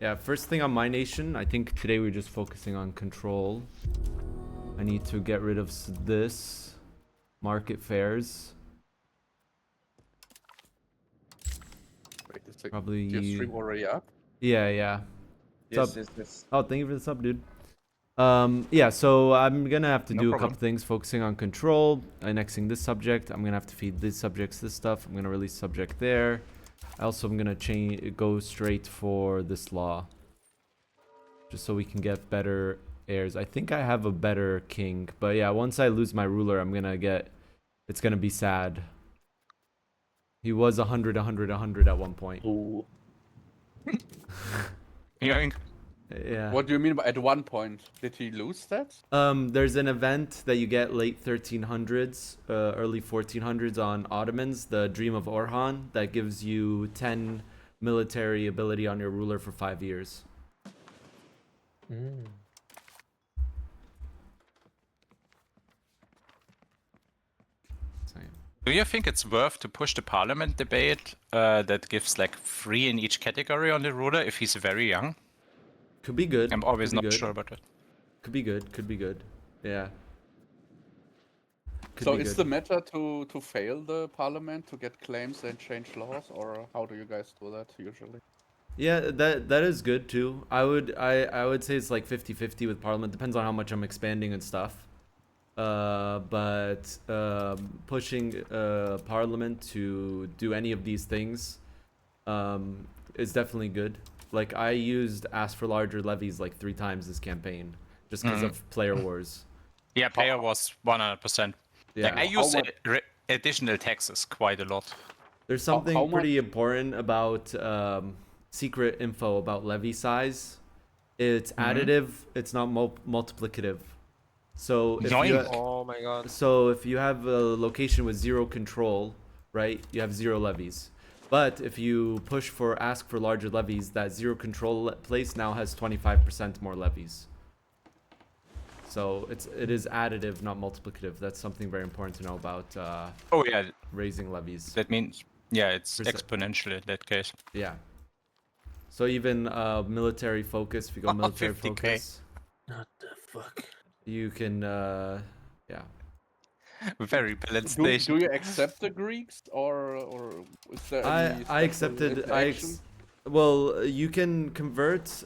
Yeah, first thing on my nation, I think today we're just focusing on control. I need to get rid of this. Market fairs. Wait a second. Probably... Is your stream already up? Yeah. Yes, What's up? yes. Oh, thank you for the sub, dude. Yeah, so I'm gonna have to No do a problem. couple things, focusing on control, annexing this subject. I'm gonna have to feed these subjects this stuff. I'm gonna release subject there. Also, I'm gonna go straight for this law, just so we can get better heirs. I think I have a better king, but yeah, once I lose my ruler, it's gonna be sad. He was 100 at one point. Ooh. Yoink. Yeah. What do you mean by at one point? Did he lose that? There's an event that you get late 1300s, early 1400s on Ottomans, the Dream of Orhan, that gives you 10 military ability on your ruler for 5 years. Mm. So, yeah. Do you think it's worth to push the parliament debate that gives like 3 in each category on the ruler if he's very young? Could be good. I'm always could be not good. sure about that. Could be good. Could be good. Yeah. Could So be is good. the meta to fail the parliament to get claims and change laws, or how do you guys do that usually? Yeah, that is good too. I would say it's like 50-50 with Parliament. Depends on how much I'm expanding and stuff. But pushing Parliament to do any of these things is definitely good. Like I used ask for larger levies like 3 times this campaign just because of player wars. Yeah, player was 100%. Yeah. Like, I use additional taxes quite a lot. There's something how pretty much- important about secret info about levy size. It's additive, it's not multiplicative. So if Yoink. Oh my god. so if you have a location with 0 control, right, you have 0 levies. But if you push for ask for larger levies, that 0 control place now has 25% more levies. So it is additive, not multiplicative. That's something very important to know about Oh yeah, raising levies. that means, yeah, it's Percent. exponential in that case. Yeah. So even military focus, if you go military 50K. focus, What the fuck? you can, yeah. Very balanced Do nation. you accept the Greeks, or is there any I accepted, interaction? well, you can convert,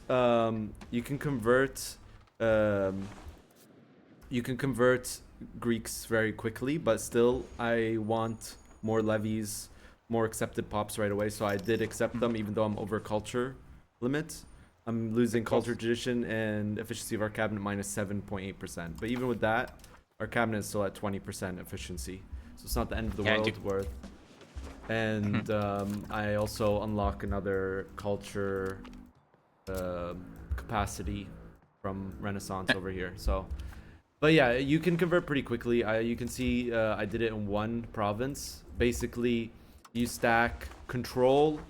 Greeks very quickly, but still, I want more levies, more accepted pops right away. So I did accept them, even though I'm over culture limit. I'm losing culture tradition and efficiency of our cabinet minus 7.8%. But even with that, our cabinet is still at 20% efficiency. So it's not the end of the Yeah, world worth. And I also unlock another culture capacity from Renaissance over here. So, but yeah, you can convert pretty quickly. You can see I did it in 1 province. Basically, you stack control.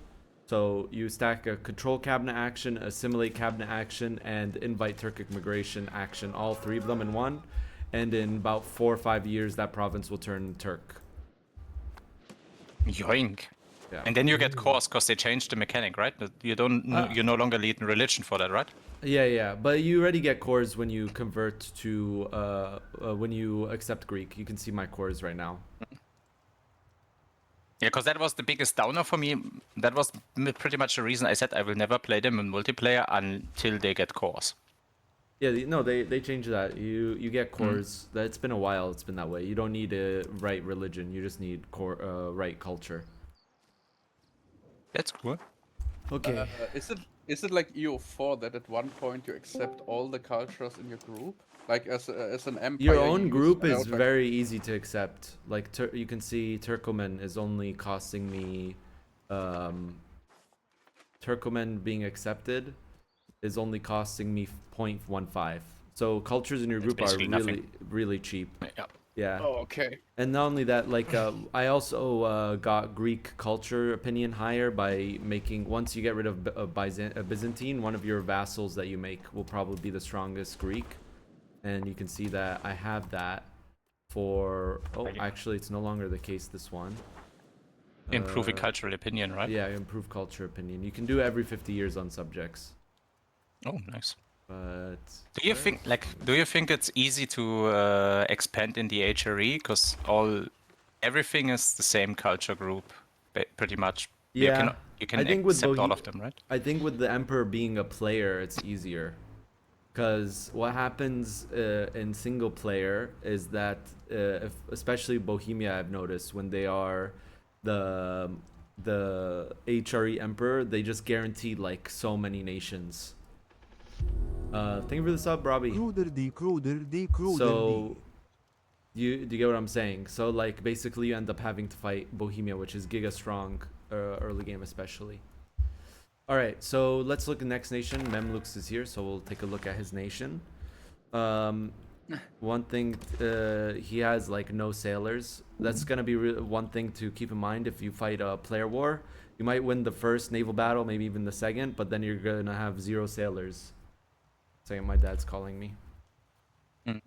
So you stack a control cabinet action, assimilate cabinet action, and invite Turkic migration action. All 3 of them in 1. And in about 4 or 5 years, that province will turn Turk. Yoink. Yeah. And then you get cores because they changed the mechanic, right? That you don't, you no longer lead in religion for that, right? Yeah. But you already get cores when you convert to when you accept Greek. You can see my cores right now. Yeah, because that was the biggest downer for me. That was pretty much the reason I said I will never play them in multiplayer until they get cores. Yeah, no, they changed that. You get cores. It's been a while. It's been that way. You don't need a right religion. You just need right culture. That's cool. Okay. Is it like EU4 that at one point you accept all the cultures in your group, like as an empire? Your own you group start is out like- very easy to accept. Like you can see, Turkoman is only costing me. Turkoman being accepted is only costing me 0.15. So cultures in your That's group are basically really nothing. really cheap. Yeah. Yeah. Oh, okay. And not only that, like I also got Greek culture opinion higher by making, once you get rid of Byzantine, one of your vassals that you make will probably be the strongest Greek. And you can see that I have that for, oh, actually it's no longer the case this one. Improving cultural opinion, right? Yeah, improve culture opinion. You can do it every 50 years on subjects. Oh, nice. But Do you think it's easy to expand in the HRE? Because everything is the same culture group, pretty much. yeah, You can I think with accept all of them, right? I think with the Emperor being a player, it's easier. Because what happens in single player is that, especially Bohemia, I've noticed when they are the HRE Emperor, they just guarantee like so many nations. Thank you for the sub, Robbie. So, do you get what I'm saying? So like basically you end up having to fight Bohemia, which is giga strong early game especially. All right, so let's look at next nation. Mamluks is here, so we'll take a look at his nation. One thing, he has like no sailors. That's gonna be one thing to keep in mind if you fight a player war. You might win the first naval battle, maybe even the second, but then you're gonna have 0 sailors. Second, my dad's calling me. Mm.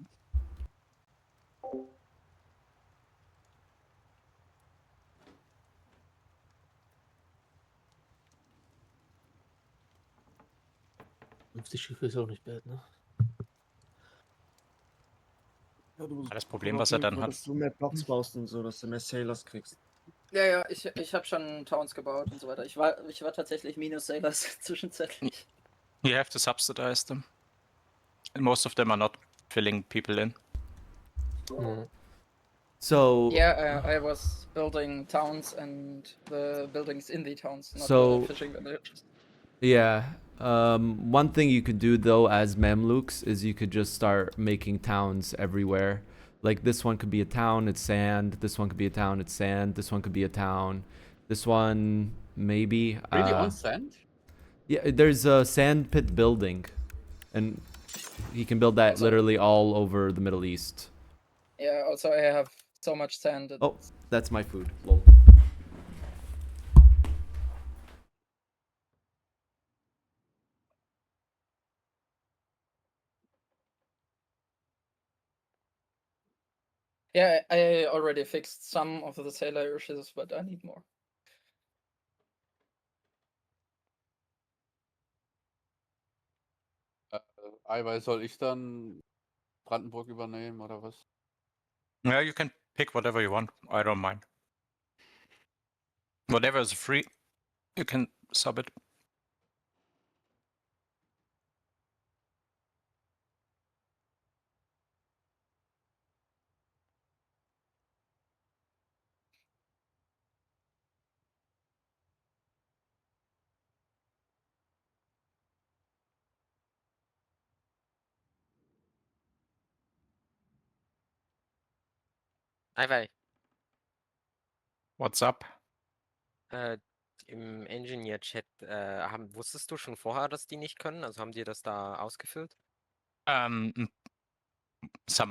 Ist auch nicht bad, ne? Ja, du Das Problem, was er dann hat. dass du mehr Platz baust und so, dass du mehr Sailors kriegst. Ja, ich habe schon Towns gebaut und so weiter. Ich war tatsächlich minus Sailors zwischenzeitlich. You have to subsidize them. And most of them are not filling people in. Mhm. So Yeah, I was building towns and the buildings in the towns, not So- the fishing villages. yeah, one thing you could do though as Mamluks is you could just start making towns everywhere. Like this one could be a town, it's sand. This one could be a town, it's sand. This one could be a town. This one maybe. Really on sand? Yeah, there's a sand pit building, and he can build that So- literally all over the Middle East. Yeah, also I have so much sand. that- Oh, that's my food. Lol. Yeah, I already fixed some of the sailor issues, but I need more. Eiwei, soll ich dann Brandenburg übernehmen oder was? Yeah, you can pick whatever you want. I don't mind. Whatever is free, you can sub it. Eiwei, What's up? im Engineer-Chat, wusstest du schon vorher, dass die nicht können? Also haben die das da ausgefüllt? Some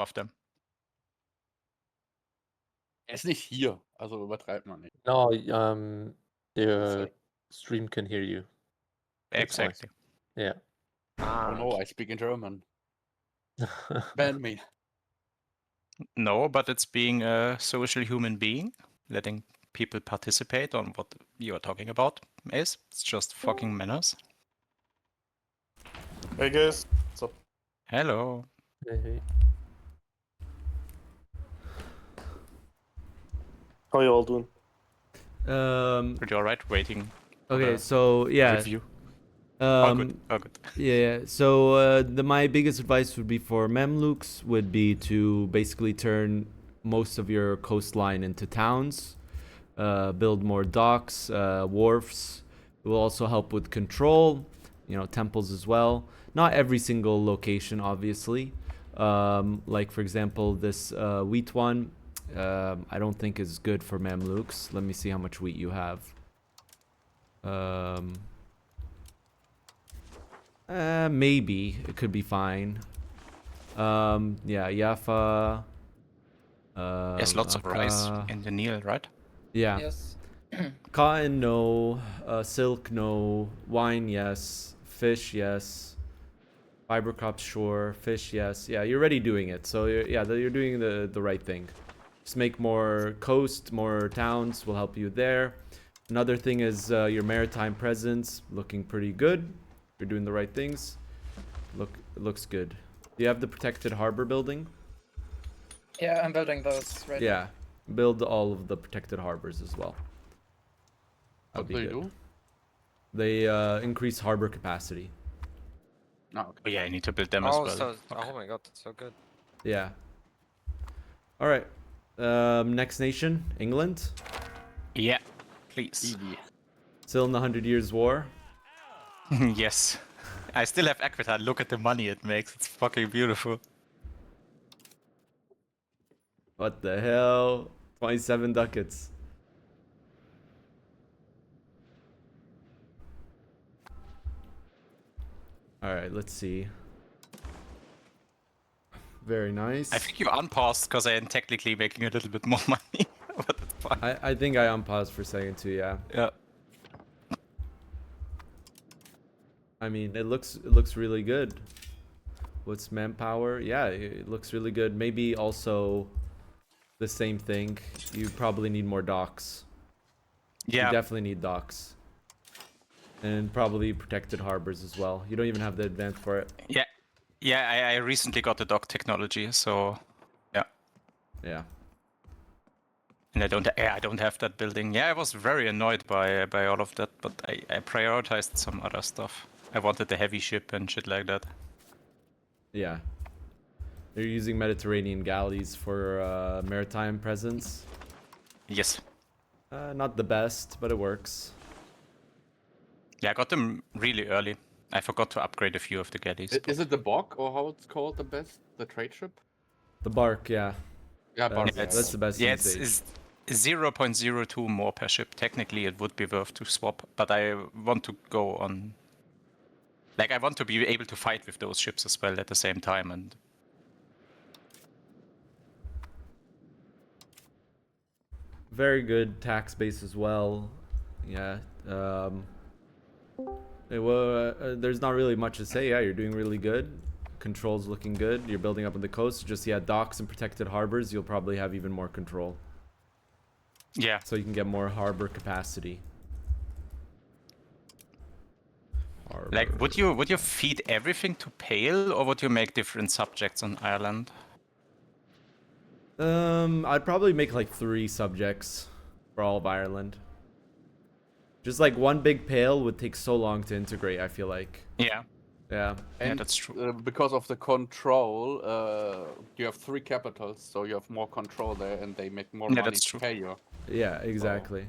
of them. Er ist nicht hier, also übertreibt man nicht. No, the So- stream can hear you. That's fine. Exactly. Yeah. Oh no, I speak in German. Ban me. No, but it's being a social human being, letting people participate on what you are talking about is. It's just fucking manners. Hey guys, what's up? Hello. Hey. How you all doing? Pretty alright, waiting. Okay, the so yeah. Review. Oh, Um, good. Oh, good. Yeah. So my biggest advice would be for Mamluks would be to basically turn most of your coastline into towns, build more docks, wharfs. It will also help with control, temples as well. Not every single location, obviously. Like for example, this wheat one, I don't think is good for Mamluks. Let me see how much wheat you have. Maybe it could be fine. Yeah, Jaffa. There's lots of rice Akka. in the Nile, right? Yeah. Yes. Cotton, no. Silk, no. Wine, yes. Fish, yes. Fiber crops, sure. Fish, yes. Yeah, you're already doing it. So you're doing the right thing. Just make more coast, more towns will help you there. Another thing is your maritime presence looking pretty good. You're doing the right things. looks good. Do you have the protected harbor building? Yeah, I'm building those right Yeah, build all of the protected harbors as well. What That'd be do you good. do? They increase harbor capacity. No, okay. Oh, yeah, I need to build them as Oh, well. so Okay. oh my god, that's so good. Yeah. All right. Next nation, England. Yeah, please. Easy. Still in the 100 Years' War. Yes. I still have Aquitar. Look at the money it makes. It's fucking beautiful. What the hell? 27 ducats. All right, let's see. Very nice. I think you unpaused because I am technically making a little bit more money. But it's fine. I think I unpaused for a second too. Yeah. Yeah. I mean, it looks really good. What's manpower? Yeah, it looks really good. Maybe also the same thing. You probably need more docks. Yeah. You definitely need docks. And probably protected harbors as well. You don't even have the advance for it. Yeah. Yeah, I recently got the dock technology, so yeah. Yeah. And I don't have that building. Yeah, I was very annoyed by all of that, but I prioritized some other stuff. I wanted the heavy ship and shit like that. Yeah. They're using Mediterranean galleys for maritime presence. Yes. Not the best, but it works. Yeah, I got them really early. I forgot to upgrade a few of the galleys. Is it the Bog or how it's called? The best, the trade ship? The bark, yeah. Yeah, Bog. That's the best. Yeah, in Stage. it's 0.02 more per ship. Technically, it would be worth to swap, but I want to go on. Like, I want to be able to fight with those ships as well at the same time, and Very good tax base as well. Yeah. There's not really much to say. Yeah, you're doing really good. Control's looking good. You're building up on the coast. Just docks and protected harbors. You'll probably have even more control. yeah. So you can get more harbor capacity. Like, would you feed everything to Pale, or would you make different subjects on Ireland? I'd probably make like 3 subjects for all of Ireland. Just like one big pale would take so long to integrate, I feel like. Yeah, Yeah. yeah, And that's true. because of the control, you have 3 capitals, so you have more control there, and they make more Yeah, money that's to true. pay you. Yeah, exactly.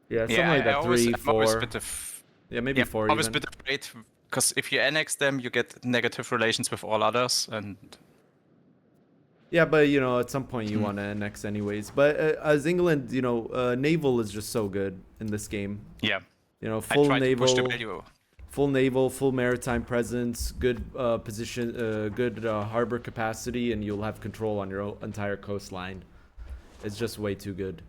Yeah, something Yeah, like that. I'm 3, always 4. a bit of Yeah, maybe yeah, 4 always a even. bit afraid because if you annex them, you get negative relations with all others, and Yeah, but you know, at some point you want to annex anyways. But as England, you know, naval is just so good in this game. yeah, You know, I full try to push the naval, value. full naval, full maritime presence, good position, good harbor capacity, and you'll have control on your entire coastline. It's just way too good.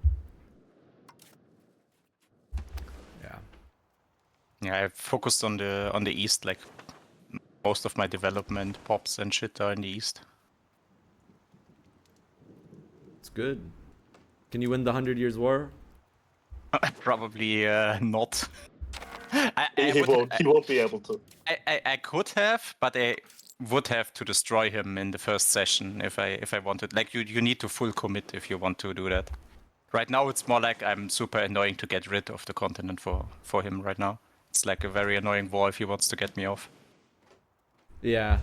Yeah. Yeah, I focused on the east. Like most of my development pops and shit are in the east. It's good. Can you win the 100 Years' War? Probably not. He won't be able to. I could have, but I would have to destroy him in the first session if I wanted. Like you need to full commit if you want to do that. Right now it's more like I'm super annoying to get rid of the continent for him right now. It's like a very annoying war if he wants to get me off. Yeah.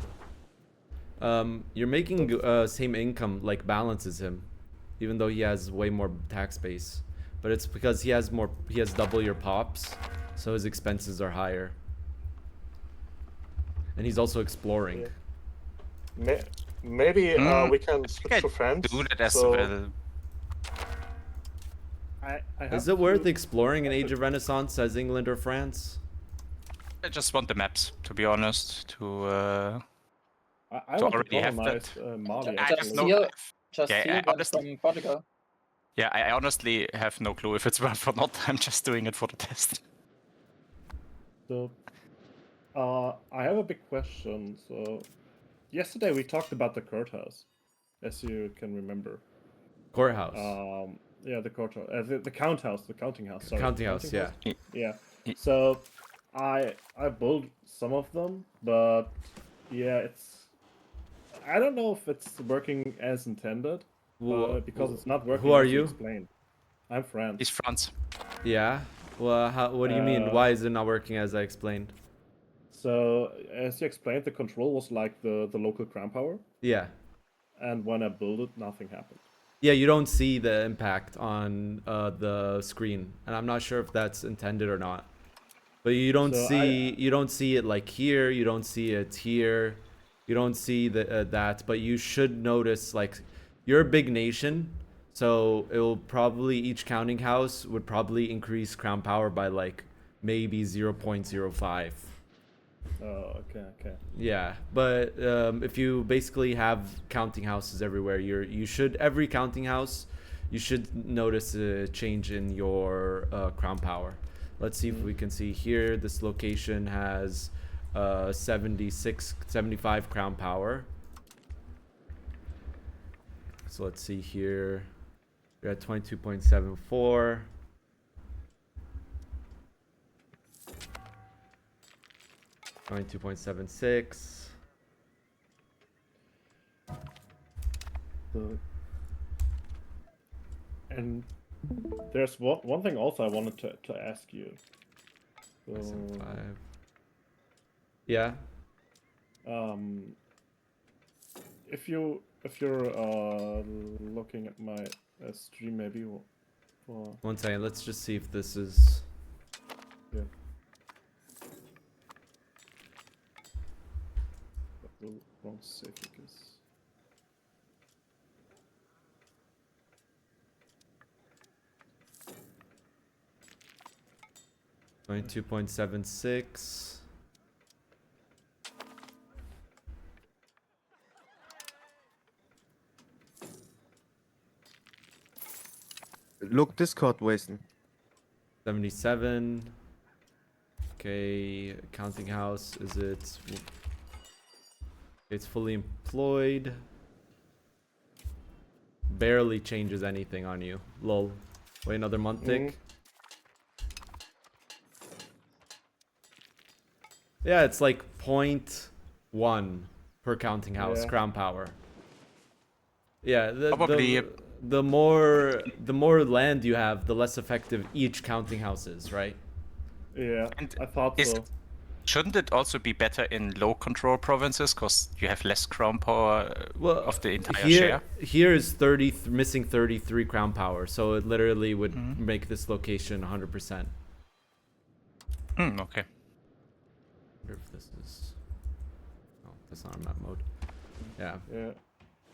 You're making same income like balances him, even though he has way more tax base. But it's because he has double your pops, so his expenses are higher. And he's also exploring. Yeah. Maybe we can switch to France. Do that as so- well. Is it worth exploring in Age of Renaissance as England or France? I just want the maps, to be honest. I to want to already have colonize that. Mali. I Just have actually. no. Just Yeah, steal I them honestly- from Portugal. Yeah, I honestly have no clue if it's worth or not. I'm just doing it for the test. So, I have a big question. So, yesterday we talked about the courthouse, as you can remember. Courthouse. Yeah, the courthouse, the count house, the counting house. Sorry, Counting house, yeah. Yeah. Y- So, I built some of them, but Yeah, it's. I don't know if it's working as intended, because it's not working. Who are as you? Explained. I'm France. He's France. Yeah. Well, what do you mean? Why is it not working as I explained? So, as you explained, the control was like the local crown power, Yeah. and when I built it, nothing happened. Yeah, you don't see the impact on the screen, and I'm not sure if that's intended or not. But you don't So see it like here. You don't see it here. You don't see that. But you should notice, like, you're a big nation, so it will probably, each counting house would probably increase crown power by like maybe 0.05. Oh, okay. Yeah, but if you basically have counting houses everywhere, every counting house, you should notice a change in your crown power. Let's see if we can see here. This location has 75 crown power. So let's see here. You're at 22.74. Going 2.76. And there's one thing also I wanted to ask you. So, 5. Yeah. if you're looking at my stream, maybe for 1 second. Let's just see if this is. yeah. Wrong save because. Going 2.76. Look, Discord, Waysten. 77. Okay, counting house, is it? It's fully employed. Barely changes anything on you. Lol. Wait another month tick. Yeah, it's like 0.1 per counting house, crown power. Yeah, Probably the more land you have, the less effective each counting house is, right? Yeah, And I thought so. Shouldn't it also be better in low control provinces because you have less crown power of the entire share? Here is missing 33 crown power, so it literally would make this location 100%. Okay. I wonder if this is. Oh, that's not on map mode. Yeah. Yeah.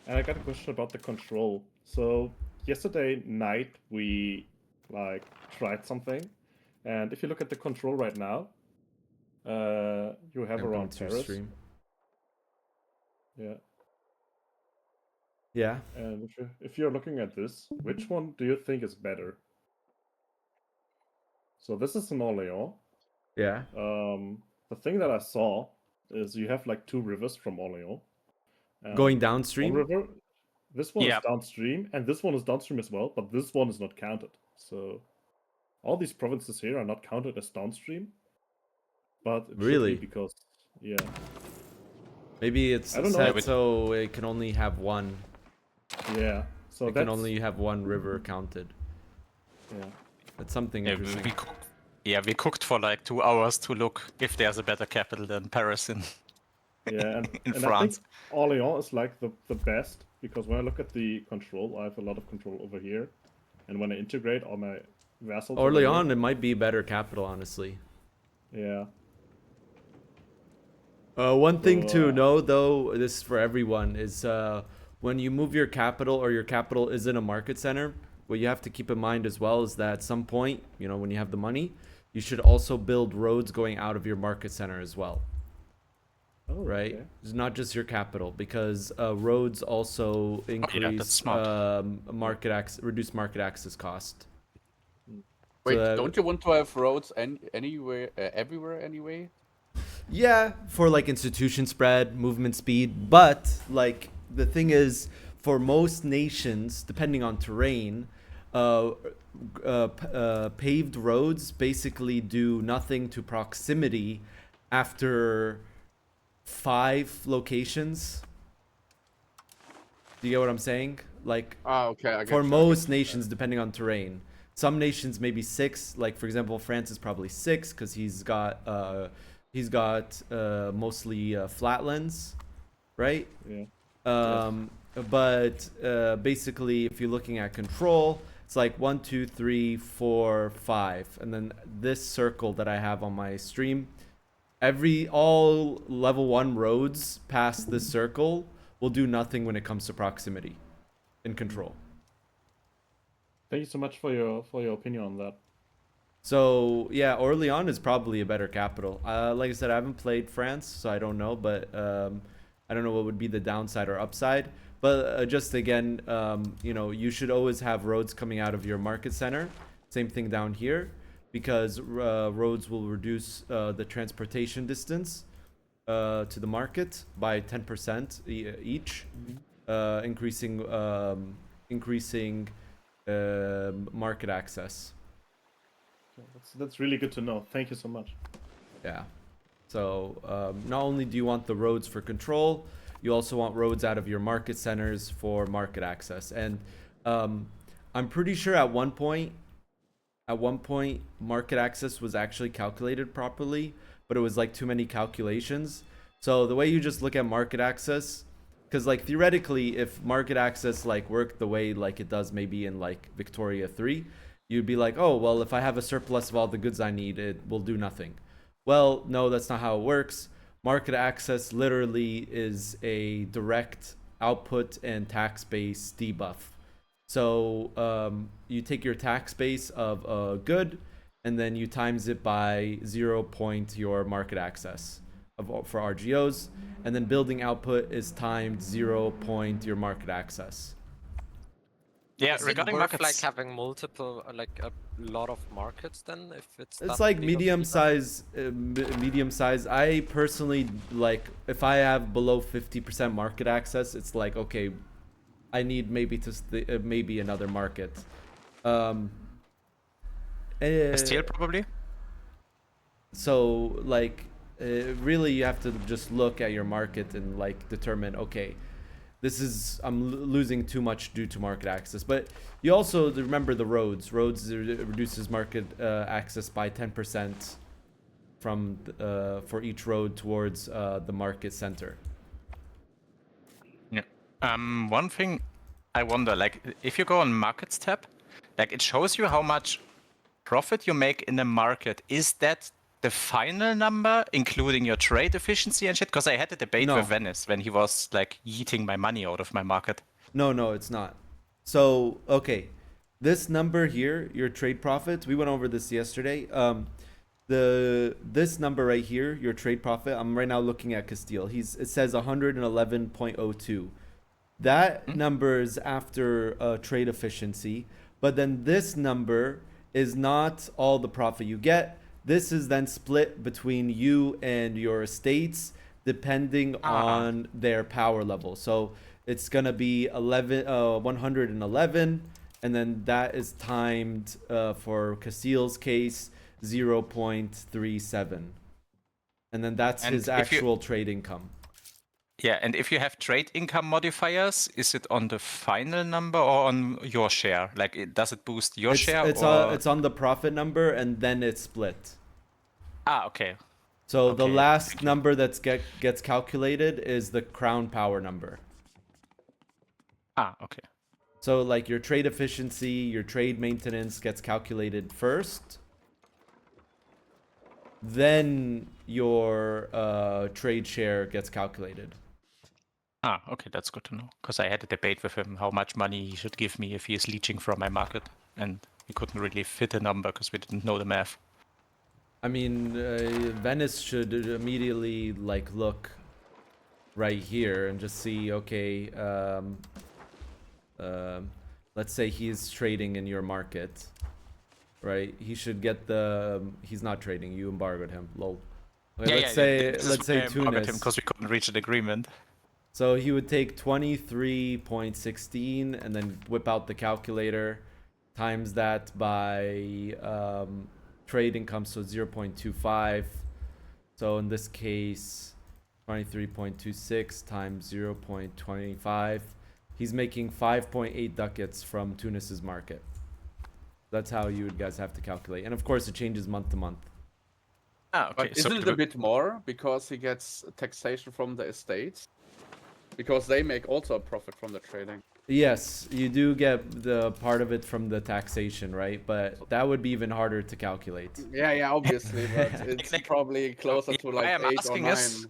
And I got a question about the control. So yesterday night we tried something, and if you look at the control right now, you have around Paris. Stream. Yeah. Yeah. And if you're looking at this, which one do you think is better? So this is in Orléans. Yeah. The thing that I saw is you have like 2 rivers from Orléans. Going downstream? One river, this one is downstream, and this one is downstream as well, but this one is not counted. So all these provinces here are not counted as downstream. But it really? should be because, yeah. Maybe it's set so it can only have one. Yeah. So it can only have one river counted. Yeah. That's something interesting. We cooked for like 2 hours to look if there's a better capital than Paris in and France. I think Orléans is like the best, because when I look at the control, I have a lot of control over here. And when I integrate all my vassals... Orléans, it might be better capital, honestly. Yeah. One thing to know, though, this is for everyone, is when you move your capital or your capital is in a market center, what you have to keep in mind as well is that at some point, when you have the money, you should also build roads going out of your market center as well. Oh, right? okay. It's not just your capital, because roads also increase reduce market access cost. Wait, don't you want to have roads anywhere, everywhere anyway? Yeah, for like institution spread, movement speed, but like the thing is, for most nations, depending on terrain, paved roads basically do nothing to proximity after 5 locations. Do you get what I'm saying? Like Okay, I get for you, most nations, depending on terrain. Some nations maybe 6. Like for example, France is probably 6 because he's got mostly flatlands, right? Yeah. But basically, if you're looking at control, it's like 1, 2, 3, 4, 5, and then this circle that I have on my stream. All level 1 roads past this circle will do nothing when it comes to proximity in control. Thank you so much for your opinion on that. So yeah, Orléans is probably a better capital. Like I said, I haven't played France, so I don't know, but I don't know what would be the downside or upside. But just again, you know, you should always have roads coming out of your market center. Same thing down here, because roads will reduce the transportation distance to the market by 10% each, increasing market access. That's really good to know. Thank you so much. Yeah. So not only do you want the roads for control, you also want roads out of your market centers for market access. And I'm pretty sure at one point, market access was actually calculated properly, but it was like too many calculations. So the way you just look at market access, because like theoretically, if market access like worked the way like it does maybe in like Victoria 3, you'd be like, oh, well, if I have a surplus of all the goods I need, it will do nothing. Well, no, that's not how it works. Market access literally is a direct output and tax base debuff. So you take your tax base of a good and then you times it by 0 point your market access for RGOs, and then building output is timed 0 point your market access. Yeah, Is regarding it worth, markets, like having multiple, like a lot of markets then, if it's It's that like big of a medium debuff? size. I personally like if I have below 50% market access, it's like okay, I need maybe maybe another market. Castile probably. So like really you have to just look at your market and like determine, okay, this is I'm losing too much due to market access. But you also remember the roads reduces market access by 10% from for each road towards the market center. Yeah. One thing I wonder, like if you go on markets tab, like it shows you how much profit you make in a market. Is that the final number, including your trade efficiency and shit? Because I had a debate No. with Venice when he was like yeeting my money out of my market. No, it's not. So, okay. This number here, your trade profits, we went over this yesterday. This number right here, your trade profit, I'm right now looking at Castile. It says 111.02. That number is after trade efficiency, but then this number is not all the profit you get. This is then split between you and your estates depending on their power level. So it's gonna be 111, and then that is timed for Castile's case 0.37, and then that's And his if you- actual trade income. Yeah, and if you have trade income modifiers, is it on the final number or on your share? Like, does it boost your share? It's on the profit number, and then it's split. Okay. So the Okay, last thank you. number that gets calculated is the crown power number. Okay. So like your trade efficiency, your trade maintenance gets calculated first. Then your trade share gets calculated. Okay, that's good to know. Because I had a debate with him how much money he should give me if he is leeching from my market. And he couldn't really fit a number because we didn't know the math. I mean, Venice should immediately like look right here and just see, okay, let's say he's trading in your market, right? He should get he's not trading. You embargoed him. Lol. Okay, let's say Tunis. Because we couldn't reach an agreement. So he would take 23.16 and then whip out the calculator, times that by trade income, so 0.25. So in this case, 23.26 times 0.25. He's making 5.8 ducats from Tunis's market. That's how you guys have to calculate. And of course, it changes month to month. Ah, okay. But isn't it a bit more because he gets taxation from the estates? Because they make also a profit from the trading. Yes, you do get the part of it from the taxation, right? But that would be even harder to calculate. Yeah, obviously, but it's probably closer to Why like I'm 8 or asking 9. is,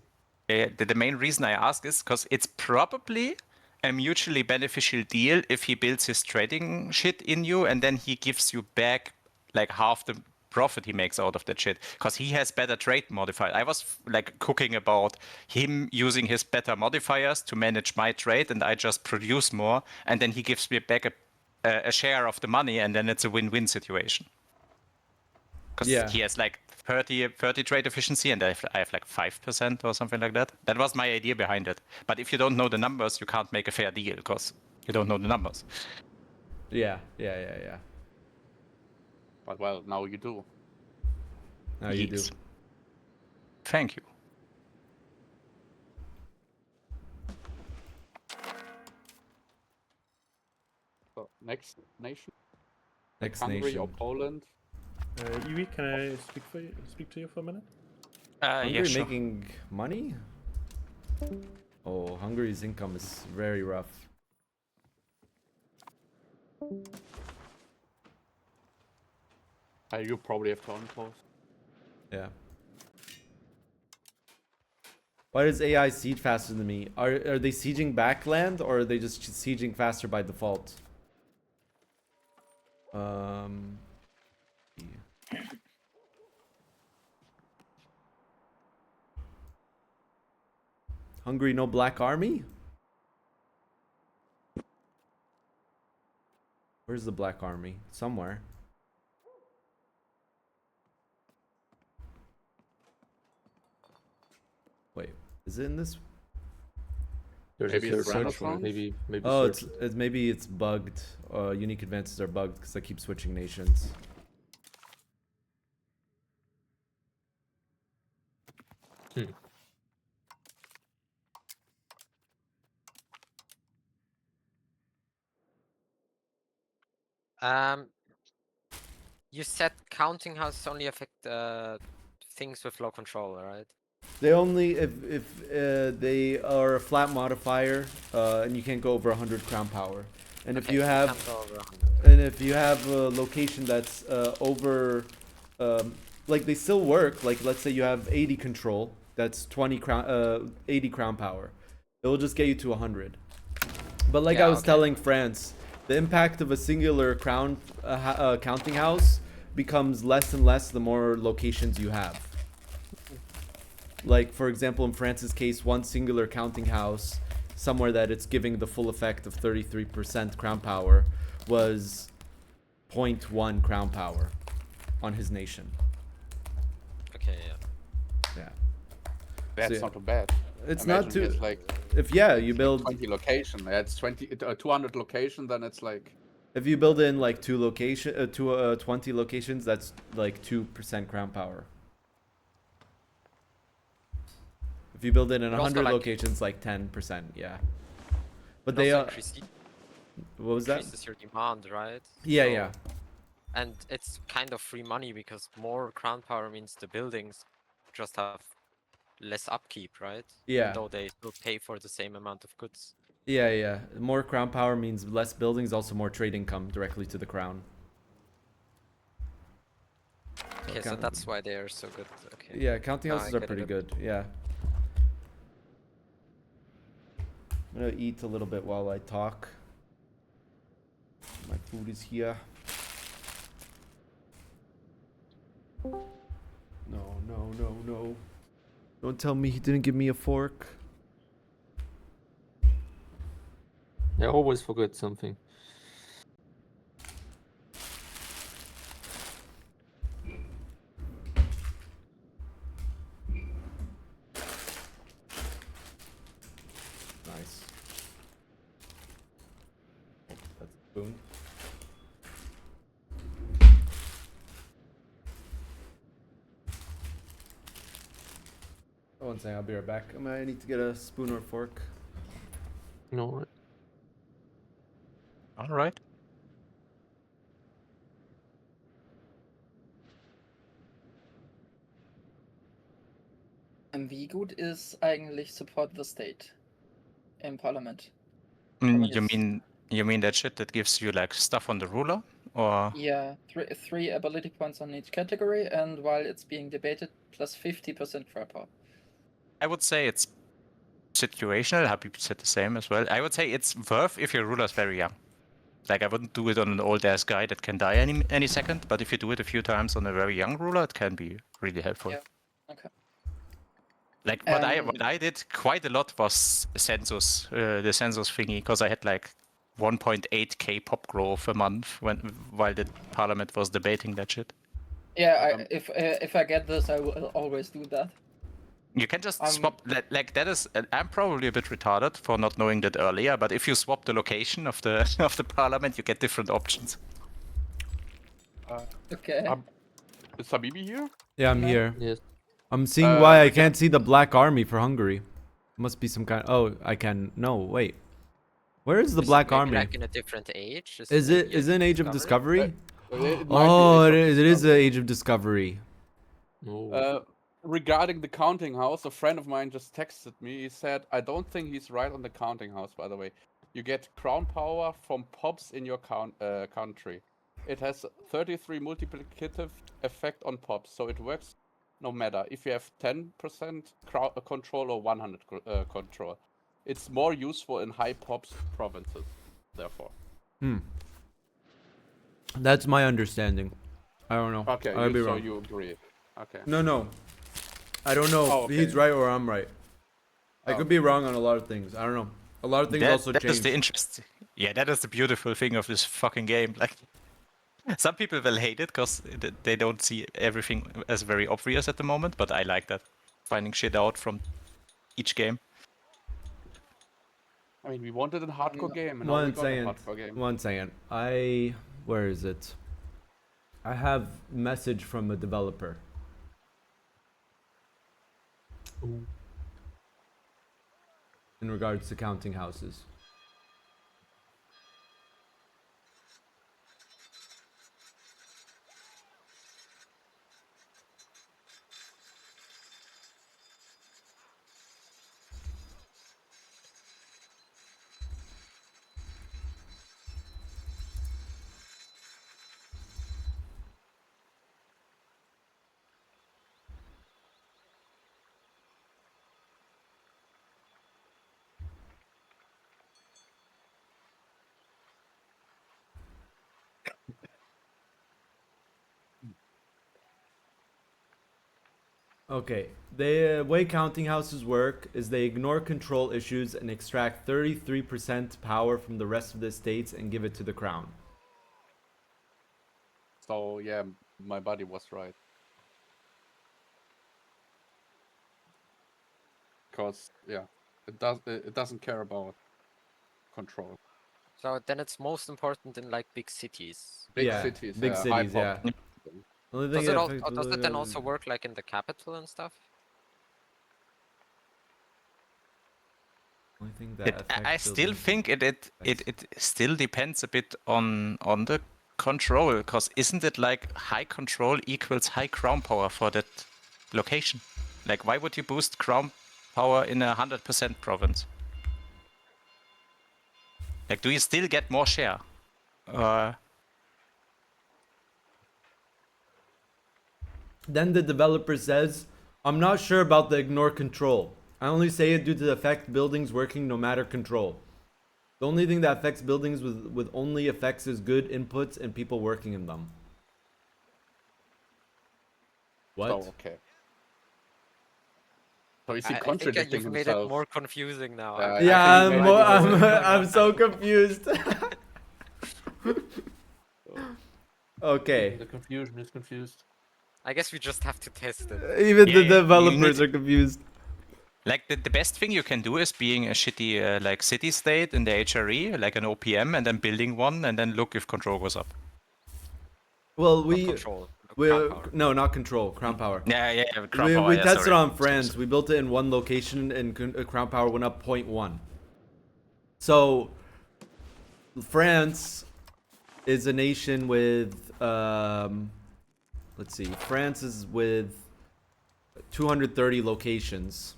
the main reason I ask is because it's probably a mutually beneficial deal if he builds his trading shit in you and then he gives you back like half the profit he makes out of that shit because he has better trade modifiers. I was like cooking about him using his better modifiers to manage my trade and I just produce more and then he gives me back a share of the money and then it's a win-win situation. Because he has like 30 trade efficiency and I have like 5% or something like that. That was my idea behind it. But if you don't know the numbers, you can't make a fair deal because you don't know the numbers. Yeah. But well, now you do. Now you do. Yes. Thank you. So, next nation? Next Hungary nation. or Poland? Eiwei, can I speak to you for a minute? Hungary Yeah, sure. making money? Oh, Hungary's income is very rough. You probably have to unpause. Yeah. Why does AI siege faster than me? Are they sieging backland or are they just sieging faster by default? Hungary, no black army? Where's the black army? Somewhere. Wait, is it in this? There's Maybe a it's search Renaissance? one. Maybe Oh, search. it's maybe it's bugged. Unique advances are bugged because I keep switching nations. You said counting houses only affect things with low control, right? They only if they are a flat modifier, and you can't go over 100 crown power. And if you have can't go over 100. and if you have a location that's over, like they still work. Like let's say you have 80 control, that's 80 crown power. It will just get you to 100. But like I was telling France, the impact of a singular crown counting house becomes less and less the more locations you have. Like for example, in France's case, one singular counting house, somewhere that it's giving the full effect of 33% crown power, was 0.1 crown power on his nation. Okay, Yeah. That's yeah. not too bad. It's Imagine not too. it's like If you build 20 location. That's 200 location. Then it's like if you build in like 20 locations, that's like 2% crown power. If you build it in But also, 100 like, locations, like 10%, yeah. But it they also are. increases What was that? your demand, right? Yeah, So- yeah. And it's kind of free money because more crown power means the buildings just have less upkeep, right? Yeah. Even though they still pay for the same amount of goods. Yeah. More crown power means less buildings, also more trade income directly to the crown. Okay, so count- that's why they are so good. Okay. Yeah, counting Now I houses are get it pretty a good. Yeah. I'm gonna eat a little bit while I talk. My food is here. No. Don't tell me he didn't give me a fork. I always forget something. Nice. Oh, that's a spoon. One second, I'll be right back. I need to get a spoon or fork. No. All right. Wie gut ist eigentlich Support the State im Parlament? You mean that shit that gives you like stuff on the ruler, or? Yeah, three ability points on each category, and while it's being debated, plus 50% crowd power. I would say it's situational. Habibi said the same as well. I would say it's worth if your ruler's very young. Like, I wouldn't do it on an old ass guy that can die any second, but if you do it a few times on a very young ruler, it can be really helpful. Yeah. Okay. Like what I did quite a lot was census, the census thingy, because I had like 1.8k pop growth a month while the parliament was debating that shit. Yeah, if I get this, I will always do that. You can just swap, like that is, I'm probably a bit retarded for not knowing that earlier, but if you swap the location of the of the parliament, you get different options. Okay. Is Habibi here? Yeah, I'm here. Yes. I'm seeing why I can't see the Black Army for Hungary. Must be some kind. Oh, I can. No, wait. Where is the Black Maybe Army? like in a different age? Is it an Age of Discovery? It might be Oh, Age of it is an Discovery. Age of Discovery. No. Regarding the counting house, a friend of mine just texted me. He said, I don't think he's right on the counting house, by the way. You get crown power from pops in your country. It has 33 multiplicative effect on pops, so it works no matter if you have 10% control or 100 control. It's more useful in high pops provinces, therefore. That's my understanding. I don't know. Okay, I'll be so wrong. you agree. Okay. No. I don't know Oh, if he's okay. right or I'm right. I could be wrong on a lot of things. I don't know. A lot of things also That is change. the interest. Yeah, that is the beautiful thing of this fucking game. Like, some people will hate it because they don't see everything as very obvious at the moment, but I like that. Finding shit out from each game. I mean, we wanted a hardcore game, and now we One got a second. hardcore game. One second. Where is it? I have message from a developer. In regards to counting houses. Okay, the way counting houses work is they ignore control issues and extract 33% power from the rest of the states and give it to the crown. So yeah, my buddy was right. Because yeah, it doesn't care about control. So then it's most important in like big cities. Big Yeah, cities, big yeah, cities, high yeah. pop. Only thing Does it then also work like in the capital and stuff? Only thing that I affects still buildings- think it still depends a bit on the control, because isn't it like high control equals high crown power for that location? Like, why would you boost crown power in a 100% province? Like, do you still get more share? Then the developer says, I'm not sure about the ignore control. I only say it due to the effect buildings working no matter control. The only thing that affects buildings with only effects is good inputs and people working in them. What? Oh, okay. So is he I think contradicting you've made himself? it more confusing now. Yeah, Yeah, I think he made it I'm so confused. Okay. The confusion is confused. I guess we just have to test it. Even the Yeah, developers you are confused. Like, the best thing you can do is being a shitty like city state in the HRE, like an OPM, and then building one, and then look if control goes up. Well, Not control. Crown power. No, not control. Crown power. Yeah, crown We, power, we yeah, tested sorry. on France. We built it in one location, and crown power went up 0.1. So France is a nation with let's see. France is with 230 locations.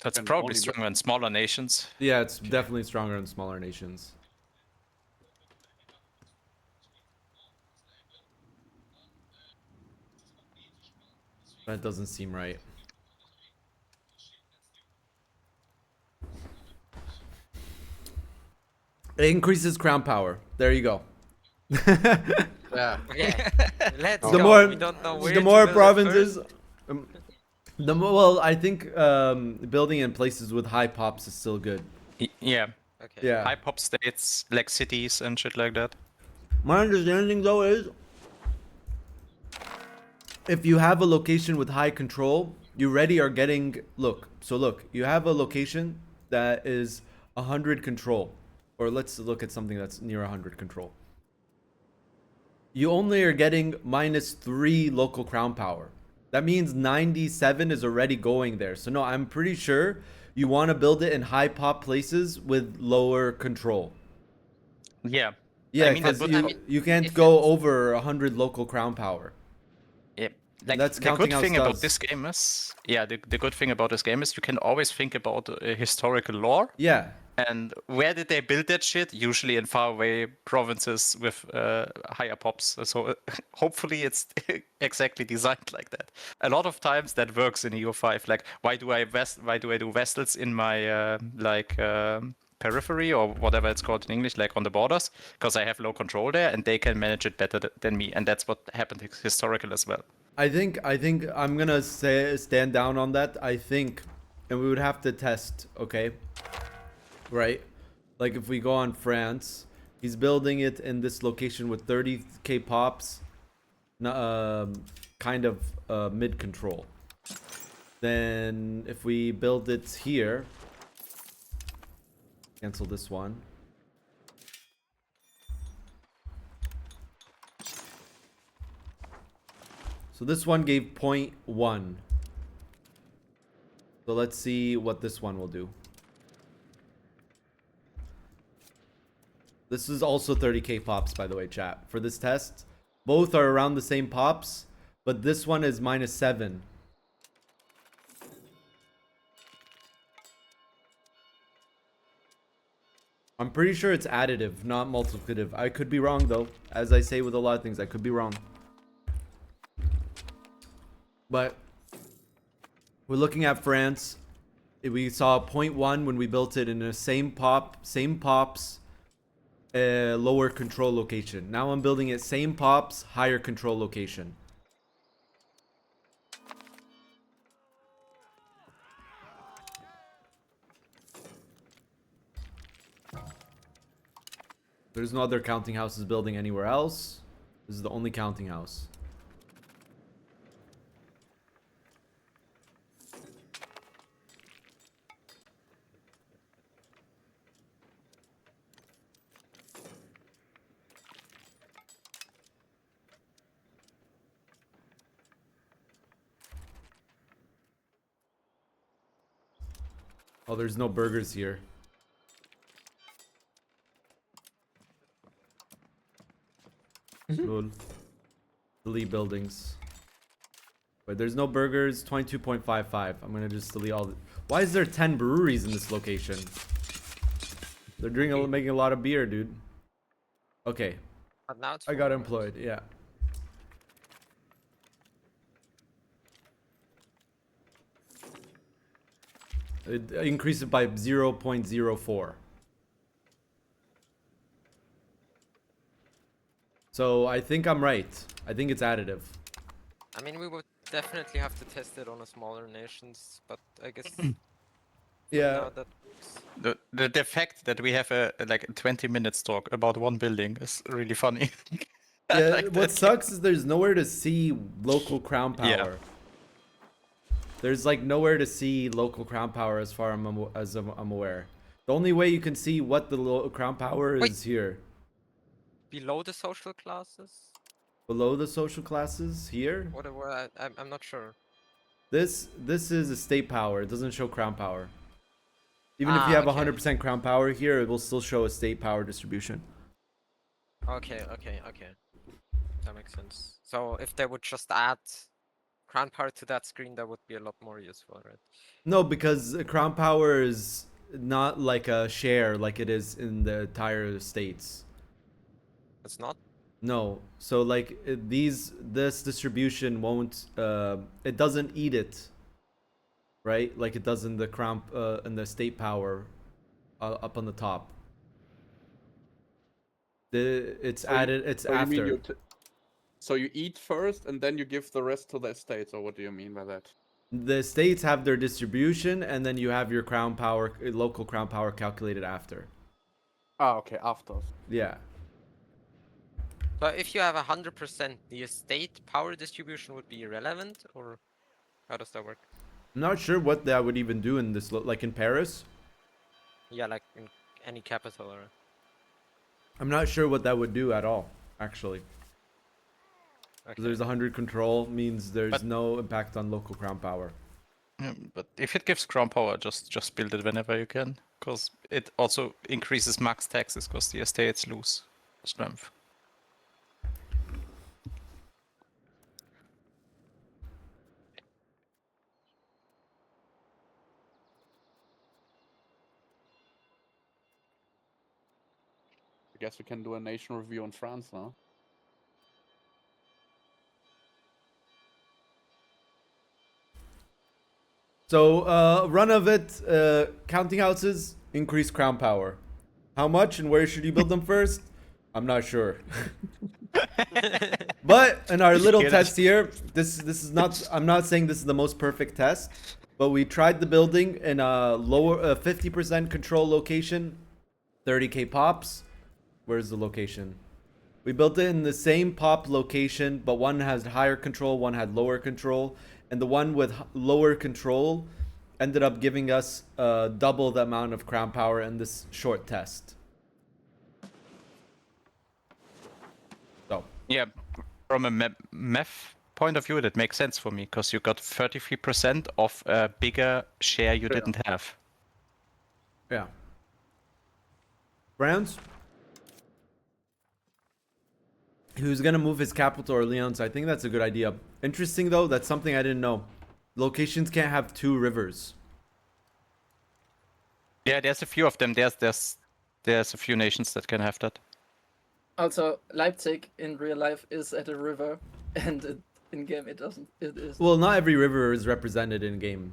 That's And probably only stronger in smaller nations. Yeah, it's definitely stronger in smaller nations. That doesn't seem right. It increases crown power. There you go. Yeah. Okay, let's The go. more- We don't know where The to more build it provinces, first. well, I think building in places with high pops is still good. Yeah, Okay. Yeah. high pop states like cities and shit like that. My understanding though is, if you have a location with high control, you already are getting look. You have a location that is 100 control, or let's look at something that's near 100 control. You only are getting -3 local crown power. That means 97 is already going there. So no, I'm pretty sure you want to build it in high pop places with lower control. Yeah. Yeah, I mean, that because would- you can't if go it's- over 100 local crown power. Yeah, like That's the counting good house thing about does. this game is, the good thing about this game is you can always think about historical lore Yeah. and where did they build that shit? Usually in faraway provinces with higher pops. So hopefully it's exactly designed like that. A lot of times that works in EU5. Like why do I do vessels in my periphery or whatever it's called in English, like on the borders, because I have low control there and they can manage it better than me, and that's what happened historical as well. I think I'm gonna stand down on that. I think, and we would have to test, okay? Right? Like if we go on France, he's building it in this location with 30k pops, kind of mid control. Then if we build it here, cancel this one. So this one gave 0.1. So let's see what this one will do. This is also 30k pops, by the way, chat. For this test, both are around the same pops, but this one is -7. I'm pretty sure it's additive, not multiplicative. I could be wrong, though. As I say with a lot of things, I could be wrong. But we're looking at France. We saw 0.1 when we built it in the same pops, lower control location. Now I'm building it same pops, higher control location. There's no other counting houses building anywhere else. This is the only counting house. Oh, there's no burgers here. Lol. Delete buildings. Wait, there's no burgers. 22.55. I'm gonna just delete all. Why is there 10 breweries in this location? They're making a lot of beer, dude. Okay, But now it's I got forward. employed. Yeah. It increased it by 0.04. So I think I'm right. I think it's additive. I mean, we would definitely have to test it on a smaller nations, but I guess Yeah. now that works. The fact that we have a 20 minutes talk about one building is really funny. I Yeah, like what that. sucks is there's nowhere to see local crown power. Yeah. There's like nowhere to see local crown power as far as I'm aware. The only way you can see what the crown power Wait. is here. Below the social classes? Below the social classes here. I'm not sure. This is a state power. It doesn't show crown power. Even if you have Okay. 100% crown power here, it will still show a state power distribution. Okay. That makes sense. So if they would just add crown power to that screen, that would be a lot more useful, right? No, because crown power is not like a share like it is in the entire states. It's not. No, so like this distribution won't. It doesn't eat it. Right, like it does in the crown in the state power, up on the top. It's So added. It's so you mean after. so you eat first and then you give the rest to the estates, or what do you mean by that? The states have their distribution, and then you have your crown power, local crown power calculated after. Ah, okay, after. Yeah. So if you have 100%, the estate power distribution would be irrelevant, or how does that work? I'm not sure what that would even do in this, like in Paris. Yeah, like in any capital, or. I'm not sure what that would do at all, actually. Okay. There's 100 control means there's But- no impact on local crown power. But if it gives crown power, just build it whenever you can, because it also increases max taxes, because the estates lose strength. I guess we can do a nation review on France now. So, run of it, counting houses, increase crown power. How much and where should you build them first? I'm not sure. But in our little Get it. test here, this is not. I'm not saying this is the most perfect test, but we tried the building in a lower 50% control location, 30k pops. Where's the location? We built it in the same pop location, but one has higher control, one had lower control, and the one with lower control ended up giving us double the amount of crown power in this short test. So. Yeah, from a math point of view, that makes sense for me, because you got 33% of a bigger share you didn't have. Yeah. France? Who's gonna move his capital to Orleans? I think that's a good idea. Interesting though, that's something I didn't know. Locations can't have two rivers. Yeah, there's a few of them. There's a few nations that can have that. Also, Leipzig in real life is at a river, and in game it doesn't. It is. Well, not every river is represented in game.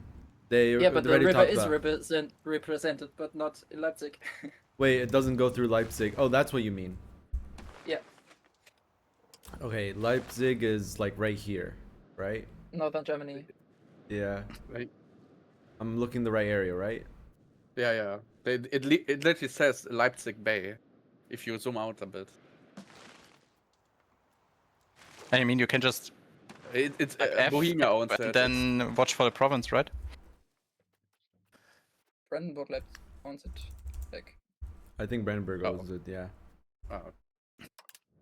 They Yeah, but the already river talked is about. represented, but not in Leipzig. Wait, it doesn't go through Leipzig. Oh, that's what you mean. Yeah, Okay, Leipzig is like right here, right? northern Germany. Yeah. Right. I'm looking the right area, right? Yeah. It literally says Leipzig Bay, if you zoom out a bit. I mean, you can just It's F Bohemia owns and that. then watch for the province, right? Brandenburg owns it. Like, I think Bradenburg Oh. owns it, yeah. Oh,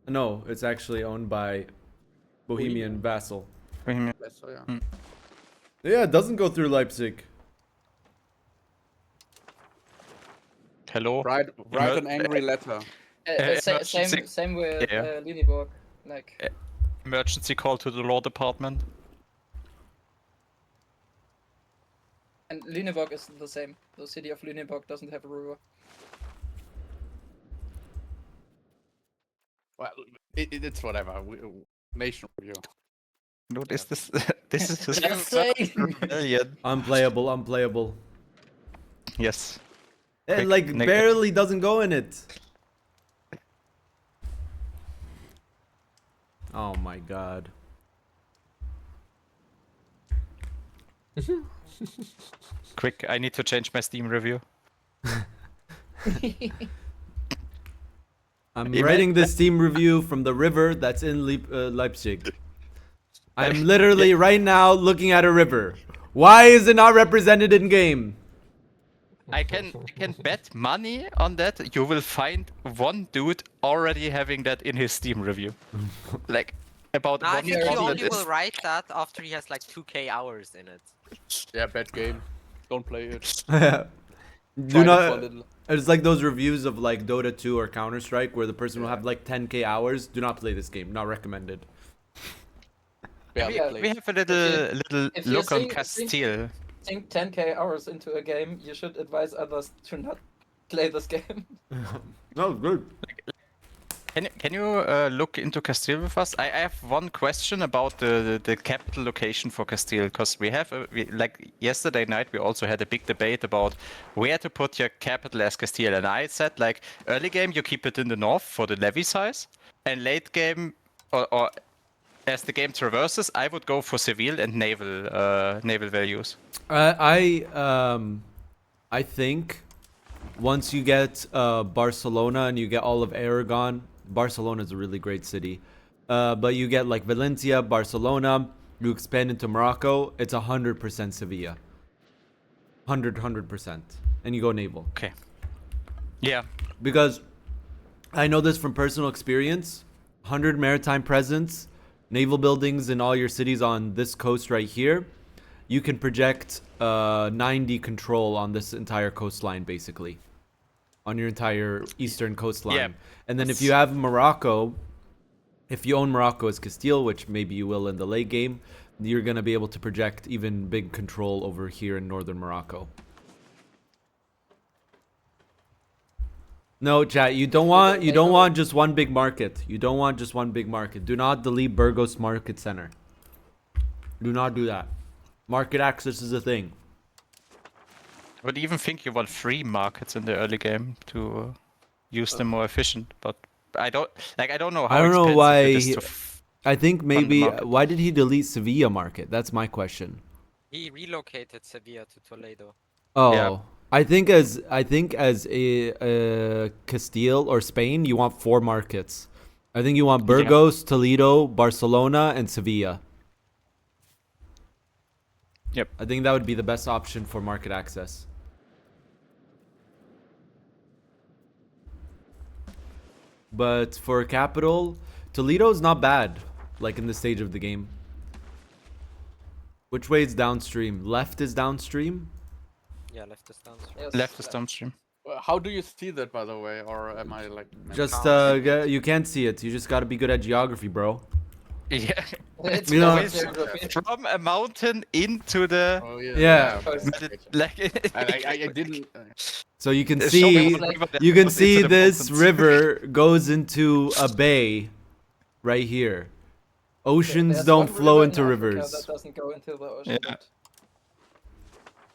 No, it's actually owned by Bohemian vassal. Bohemia. yes, so yeah. Yeah, it doesn't go through Leipzig. Hello. Write an angry letter. emergency- same with yeah. Lüneburg. Like, Emergency call to the law department. and Lüneburg is the same. The city of Lüneburg doesn't have a river. Well, it's whatever. Nation review. No, this this is Just saying. brilliant. Unplayable. Yes. It Quick like negative. barely doesn't go in it. Oh my god. Quick, I need to change my Steam review. I'm Ima- writing this Steam review from the river that's in Leipzig. I'm literally right now looking at a river. Why is it not represented in game? I can bet money on that. You will find one dude already having that in his Steam review. Like, About Nah, I one think he thing only that will is write that after he has like 2k hours in it. Yeah, bad game. Don't play it. Do Tried it for a not. little. It's like those reviews of like Dota 2 or Counter Strike where the person will have like 10k hours. Do not play this game. Not recommended. Barely Yeah, played. we have a little if you look on think- Castile. Sink 10k hours into a game, you should advise others to not play this game. No, good. Can you look into Castile with us? I have one question about the capital location for Castile, because like yesterday night we also had a big debate about where to put your capital as Castile, and I said like early game you keep it in the north for the levy size, and late game or as the game traverses, I would go for civil and naval values. I think once you get Barcelona and you get all of Aragon, Barcelona is a really great city. But you get like Valencia, Barcelona, you expand into Morocco, it's 100% Sevilla. 100%. And you go naval. Okay. Yeah. Because I know this from personal experience. 100 maritime presence, naval buildings in all your cities on this coast right here. You can project 90 control on this entire coastline, basically. On your entire eastern coastline. Yeah. And then if you have Morocco, if you own Morocco as Castile, which maybe you will in the late game, you're going to be able to project even big control over here in northern Morocco. No, chat, you don't want just one big market. You don't want just one big market. Do not delete Burgos Market Center. Do not do that. Market access is a thing. I would even think you want 3 markets in the early game to use them more efficient, but I don't know how I don't know expensive why it is he- to I think maybe market. why did he delete Sevilla Market? That's my question. He relocated Sevilla to Toledo. Oh, Yeah. I think as a Castile or Spain, you want 4 markets. I think you want Burgos, Toledo, Barcelona, and Sevilla. Yep. I think that would be the best option for market access. But for capital, Toledo's not bad, like in this stage of the game. Which way is downstream? Left is downstream? Yeah, left is downstream. Yes. Left is downstream. How do you see that, by the way? Or am I like... Just, you can't see it. You just gotta be good at geography, bro. Yeah. It's You know- always geography. From a mountain into the Oh, yeah. Yeah. like I didn't... So you can Show see, me what river that you can goes see into the this mountains. river goes into a bay right here. Oceans There's don't one flow river in into Africa rivers. That doesn't go into the ocean. Yeah.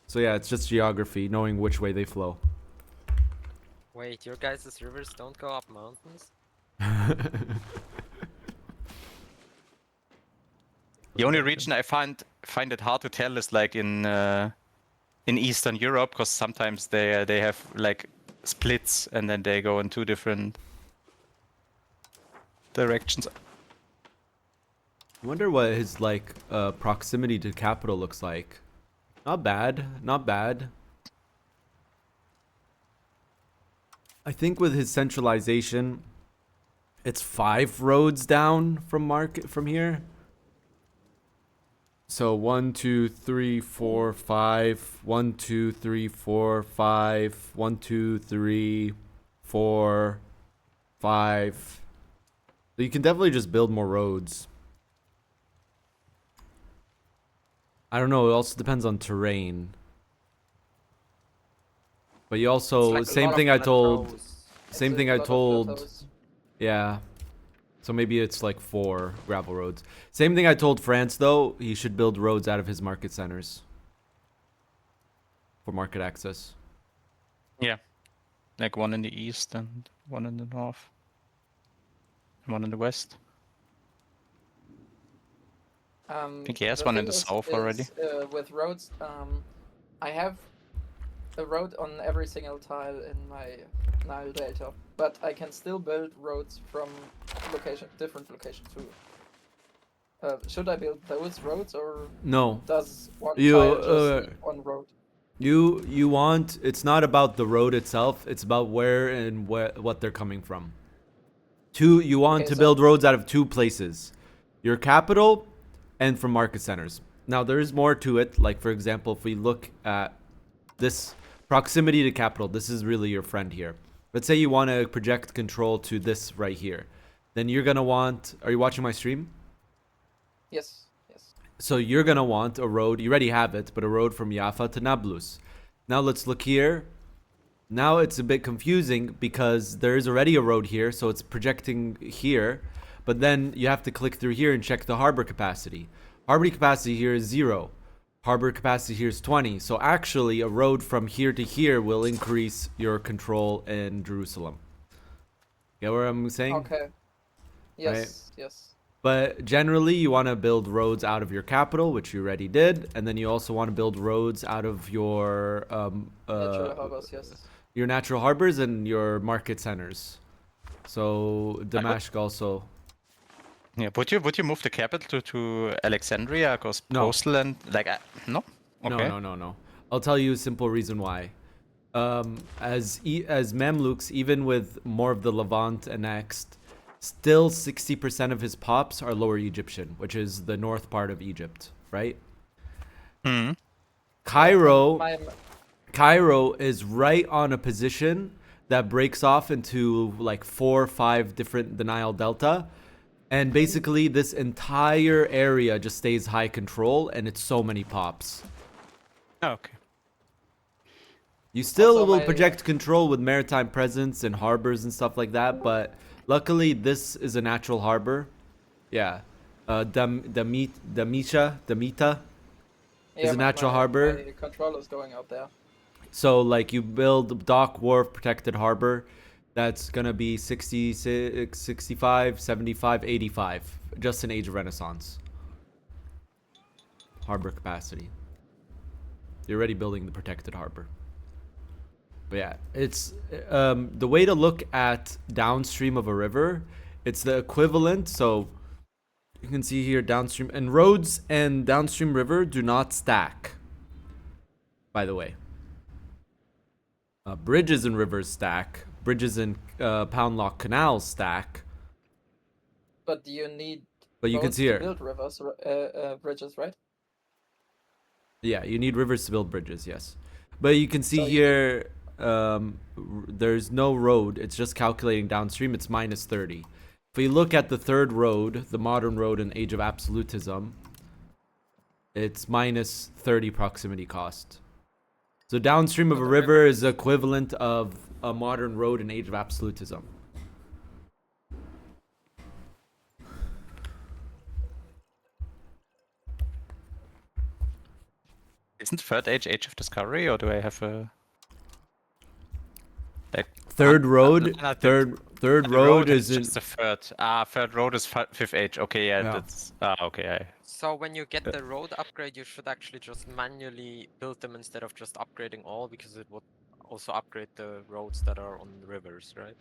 So yeah, it's just geography, knowing which way they flow. Wait, your guys' rivers don't go up mountains? The only region I find it hard to tell is like in Eastern Europe, because sometimes they have like splits and then they go in 2 different directions. I wonder what his like proximity to capital looks like. Not bad, not bad. I think with his centralization, it's 5 roads down from here. So 1, 2, 3, 4, 5. 1, 2, 3, 4, 5. 1, 2, 3, 4, 5. So you can definitely just build more roads. I don't know. It also depends on terrain. But you also It's like a same lot thing of I told. plateaus. Same It's thing a I lot of told. plateaus. Yeah. So maybe it's like 4 gravel roads. Same thing I told France though. He should build roads out of his market centers for market access. Yeah, like 1 in the east and 1 in the north, and 1 in the west. I think he has The one in thing the is- south already. is, with roads, I have a road on every single tile in my Nile Delta, but I can still build roads from different locations too. Should I build those roads, or No. does one You, tile just need one road? You want, it's not about the road itself, it's about where and what they're coming from. You want Okay, to so- build roads out of 2 places. your capital, and from market centers. Now, there is more to it. Like, for example, if we look at this proximity to capital, this is really your friend here. Let's say you want to project control to this right here. Then you're going to want... Are you watching my stream? Yes. Yes. So you're going to want a road. You already have it, but a road from Jaffa to Nablus. Now, let's look here. Now, it's a bit confusing because there is already a road here. So it's projecting here. But then you have to click through here and check the harbor capacity. Harbor capacity here is 0. Harbor capacity here is 20. So actually, a road from here to here will increase your control in Jerusalem. Get what I'm saying? Okay. Yes. Yes. But generally, you want to build roads out of your capital, which you already did. And then you also want to build roads out of your... Natural harbors, yes. Your natural harbors and your market centers. So Damascus also... Yeah, would you move the capital to Alexandria? Because No. postal and like no. Okay. No. I'll tell you a simple reason why. As Mamluks, even with more of the Levant annexed, still 60% of his pops are Lower Egyptian, which is the north part of Egypt, right? Hmm. Cairo is right on a position that breaks off into like 4 or 5 different the Nile Delta. And basically, this entire area just stays high control, and it's so many pops. Oh, okay. You still Also, will my- project control with maritime presence and harbors and stuff like that, but luckily, this is a natural harbor. Yeah. Damita is a natural harbor. My controller's going out there. So, like, you build dock, wharf, protected harbor. That's going to be 66, 65, 75, 85. Just in Age of Renaissance. Harbor capacity. You're already building the protected harbor. But yeah, it's the way to look at downstream of a river. It's the equivalent. So you can see here downstream. And roads and downstream river do not stack. By the way. Bridges and rivers stack. Bridges and Pound Lock canals stack. But you need But you can roads see to here. build rivers, bridges, right? Yeah, you need rivers to build bridges, yes. But you can see So you here, there's no road. It's just calculating downstream. It's minus 30. If we look at the third road, the modern road in Age of Absolutism, it's minus 30 proximity cost. So downstream of a river is equivalent of a modern road in Age of Absolutism. Isn't Third Age of Discovery, or do I have a like Third road, I think third the road is in. just the third? Third road is Fifth Age. Okay, yeah, Yeah. that's okay. So when you get the road upgrade, you should actually just manually build them instead of just upgrading all, because it would also upgrade the roads that are on the rivers, right?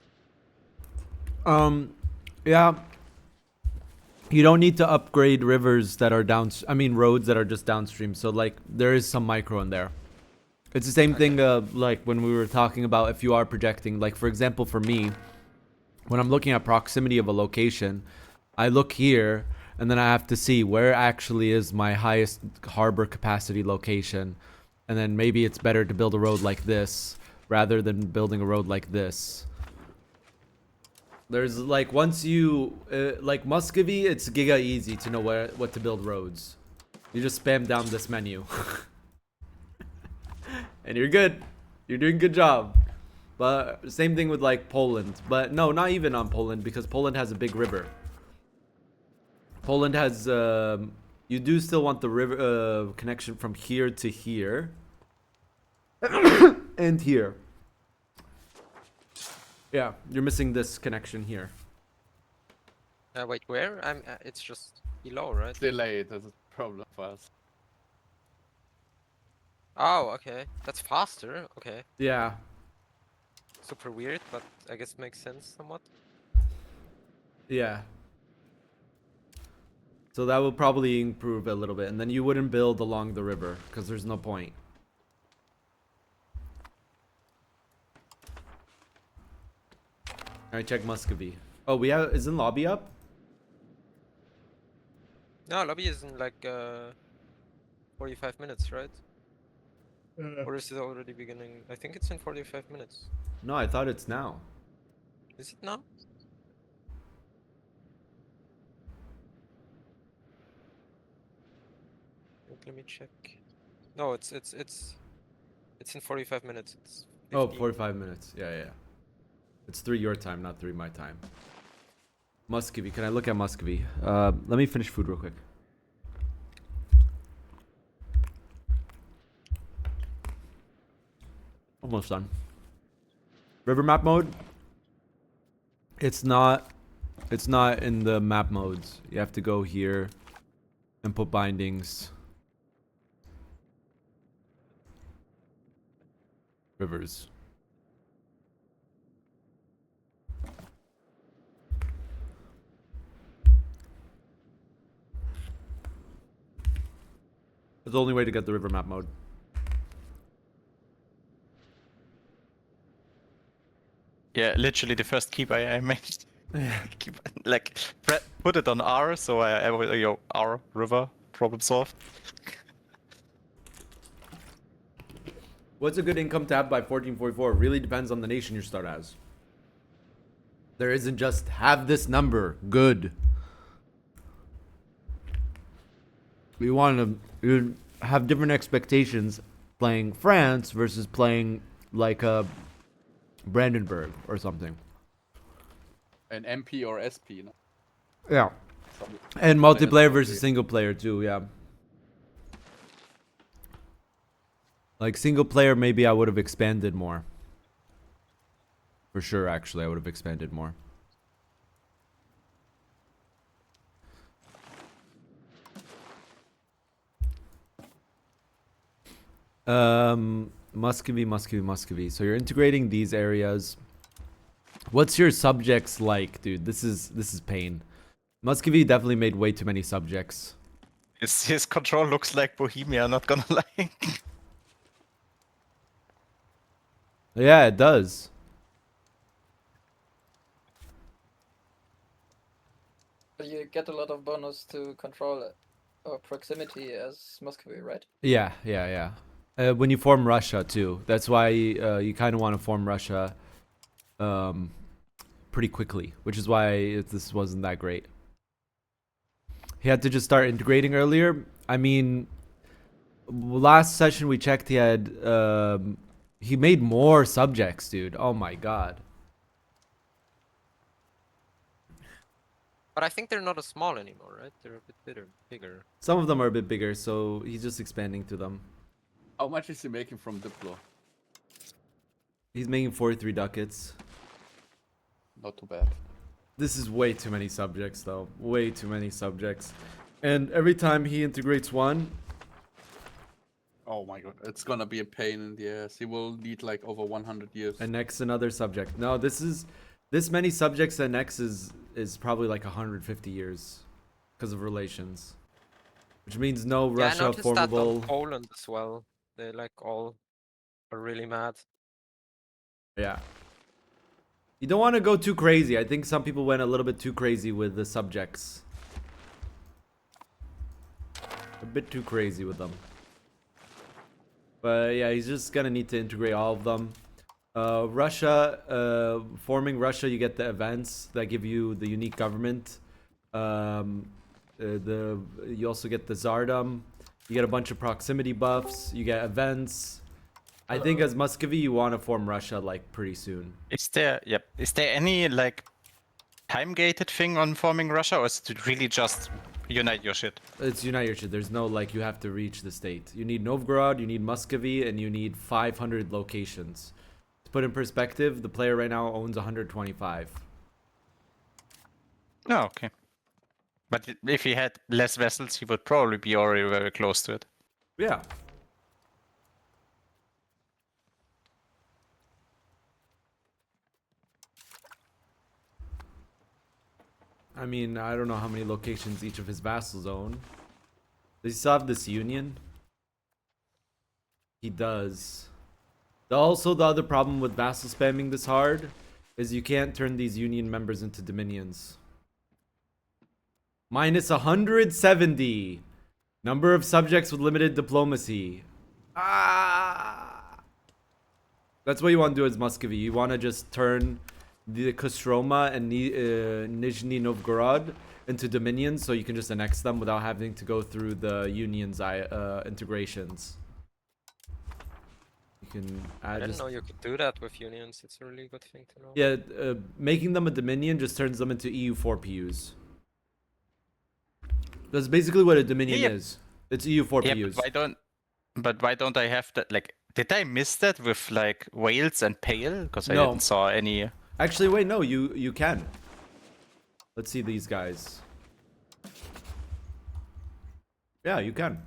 Yeah. You don't need to upgrade rivers that are roads that are just downstream. So like there is some micro in there. It's the same thing like when we were talking about if you are projecting, like for example for me, when I'm looking at proximity of a location, I look here and then I have to see where actually is my highest harbor capacity location. And then maybe it's better to build a road like this rather than building a road like this. There's like once you like Muscovy, it's giga easy to know what to build roads. You just spam down this menu. And you're good. You're doing a good job. But same thing with like Poland. But no, not even on Poland, because Poland has a big river. Poland has you do still want the river connection from here to here. And here. Yeah, you're missing this connection here. Wait, where? It's just below, right? Delayed. That's a problem for us. Oh, okay. That's faster. Okay. Yeah. Super weird, but I guess makes sense somewhat. Yeah. So that will probably improve a little bit. And then you wouldn't build along the river, because there's no point. Alright, check Muscovy. Oh, isn't lobby up? No, lobby is in like 45 minutes, right? Or is it already beginning? I think it's in 45 minutes. No, I thought it's now. Is it now? Wait, let me check. No, it's in 45 minutes. It's 15. Oh, 45 minutes. Yeah, yeah. It's 3 your time, not 3 my time. Muscovy. Can I look at Muscovy? Let me finish food real quick. Almost done. River map mode. It's not in the map modes. You have to go here and put bindings. Rivers. It's the only way to get the river map mode. Yeah, literally the first keep I made. Keep, like, put it on R, so R river, problem solved. What's a good income tab by 1444? Really depends on the nation you start as. There isn't just have this number. Good. We want to have different expectations playing France versus playing like a Brandenburg or something. An MP or SP. No? Yeah. Some- And something multiplayer is versus okay. single player too, yeah. Like single player, maybe I would have expanded more. For sure, actually, I would have expanded more. Muscovy. So you're integrating these areas. What's your subjects like, dude? This is pain. Muscovy definitely made way too many subjects. His control looks like Bohemia, not gonna lie. Yeah, it does. But you get a lot of bonus to control or proximity as Muscovy, right? Yeah. When you form Russia too, that's why you kind of want to form Russia, pretty quickly, which is why this wasn't that great. He had to just start integrating earlier. I mean, last session we checked, he had he made more subjects, dude. Oh my god. But I think they're not as small anymore, right? They're a bit bigger. Some of them are a bit bigger, so he's just expanding to them. How much is he making from Diplo? He's making 43 ducats. Not too bad. This is way too many subjects, though. Way too many subjects. And every time he integrates one... Oh my god, it's gonna be a pain in the ass. He will need like over 100 years. annex another subject. No, this many subjects annex is probably like 150 years because of relations. Which means no Yeah, I Russia noticed formable... that on Poland as well. They like all are really mad. Yeah. You don't want to go too crazy. I think some people went a little bit too crazy with the subjects. A bit too crazy with them. But yeah, he's just gonna need to integrate all of them. Russia, forming Russia, you get the events that give you the unique government. You also get the Tsardom. You get a bunch of proximity buffs. You get events. I think as Muscovy, you want to form Russia like pretty soon. Is there any like time gated thing on forming Russia, or is it really just unite your shit? It's unite your shit. There's no like you have to reach the state. You need Novgorod, you need Muscovy, and you need 500 locations. To put in perspective, the player right now owns 125. Oh, okay. But if he had less vessels, he would probably be already very close to it. Yeah. I mean, I don't know how many locations each of his vassals own. Does he still have this union? He does. Also, the other problem with vassal spamming this hard is you can't turn these union members into dominions. Minus 170. Number of subjects with limited diplomacy. That's what you want to do as Muscovy. You want to just turn the Kostroma and Nizhny Novgorod into dominions, so you can just annex them without having to go through the union's integrations. You can I didn't know you could do that with unions. It's a really good thing to know. Yeah, making them a dominion just turns them into EU4 PUs. That's basically what a dominion is. It's EU4 Yeah, PUs. but why don't I have that? Like, did I miss that with like Wales and Pale? Because I No. didn't saw any. Actually, wait, no, you can. Let's see these guys. Yeah, you can.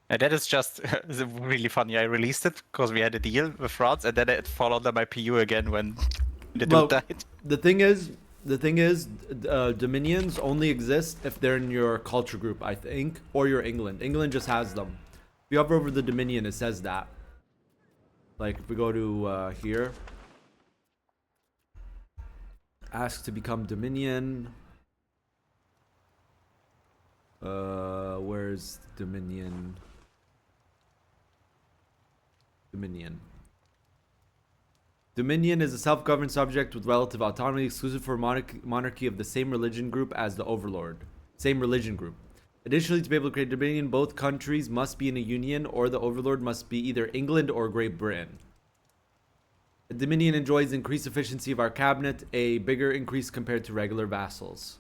And that is just really funny. I released it because we had a deal with France, and then it fell under my PU again when the dude died. The thing is, dominions only exist if they're in your culture group, I think, or your England. England just has them. If you hover over the dominion, it says that. Like, if we go to here, ask to become dominion. Where's dominion? Dominion is a self-governed subject with relative autonomy, exclusive for monarchy of the same religion group as the overlord. Same religion group. Additionally, to be able to create dominion, both countries must be in a union, or the overlord must be either England or Great Britain. A dominion enjoys increased efficiency of our cabinet, a bigger increase compared to regular vassals.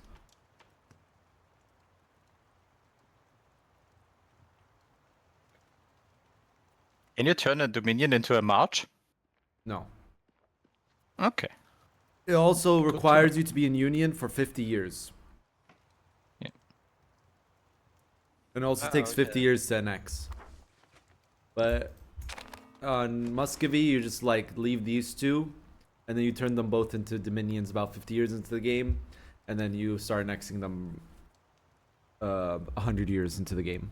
Can you turn a dominion into a march? No. Okay. It also requires you to be in union for 50 years. Yeah. And it also takes 50 years to annex. But on Muscovy, you just like leave these two, and then you turn them both into dominions about 50 years into the game, and then you start annexing them 100 years into the game.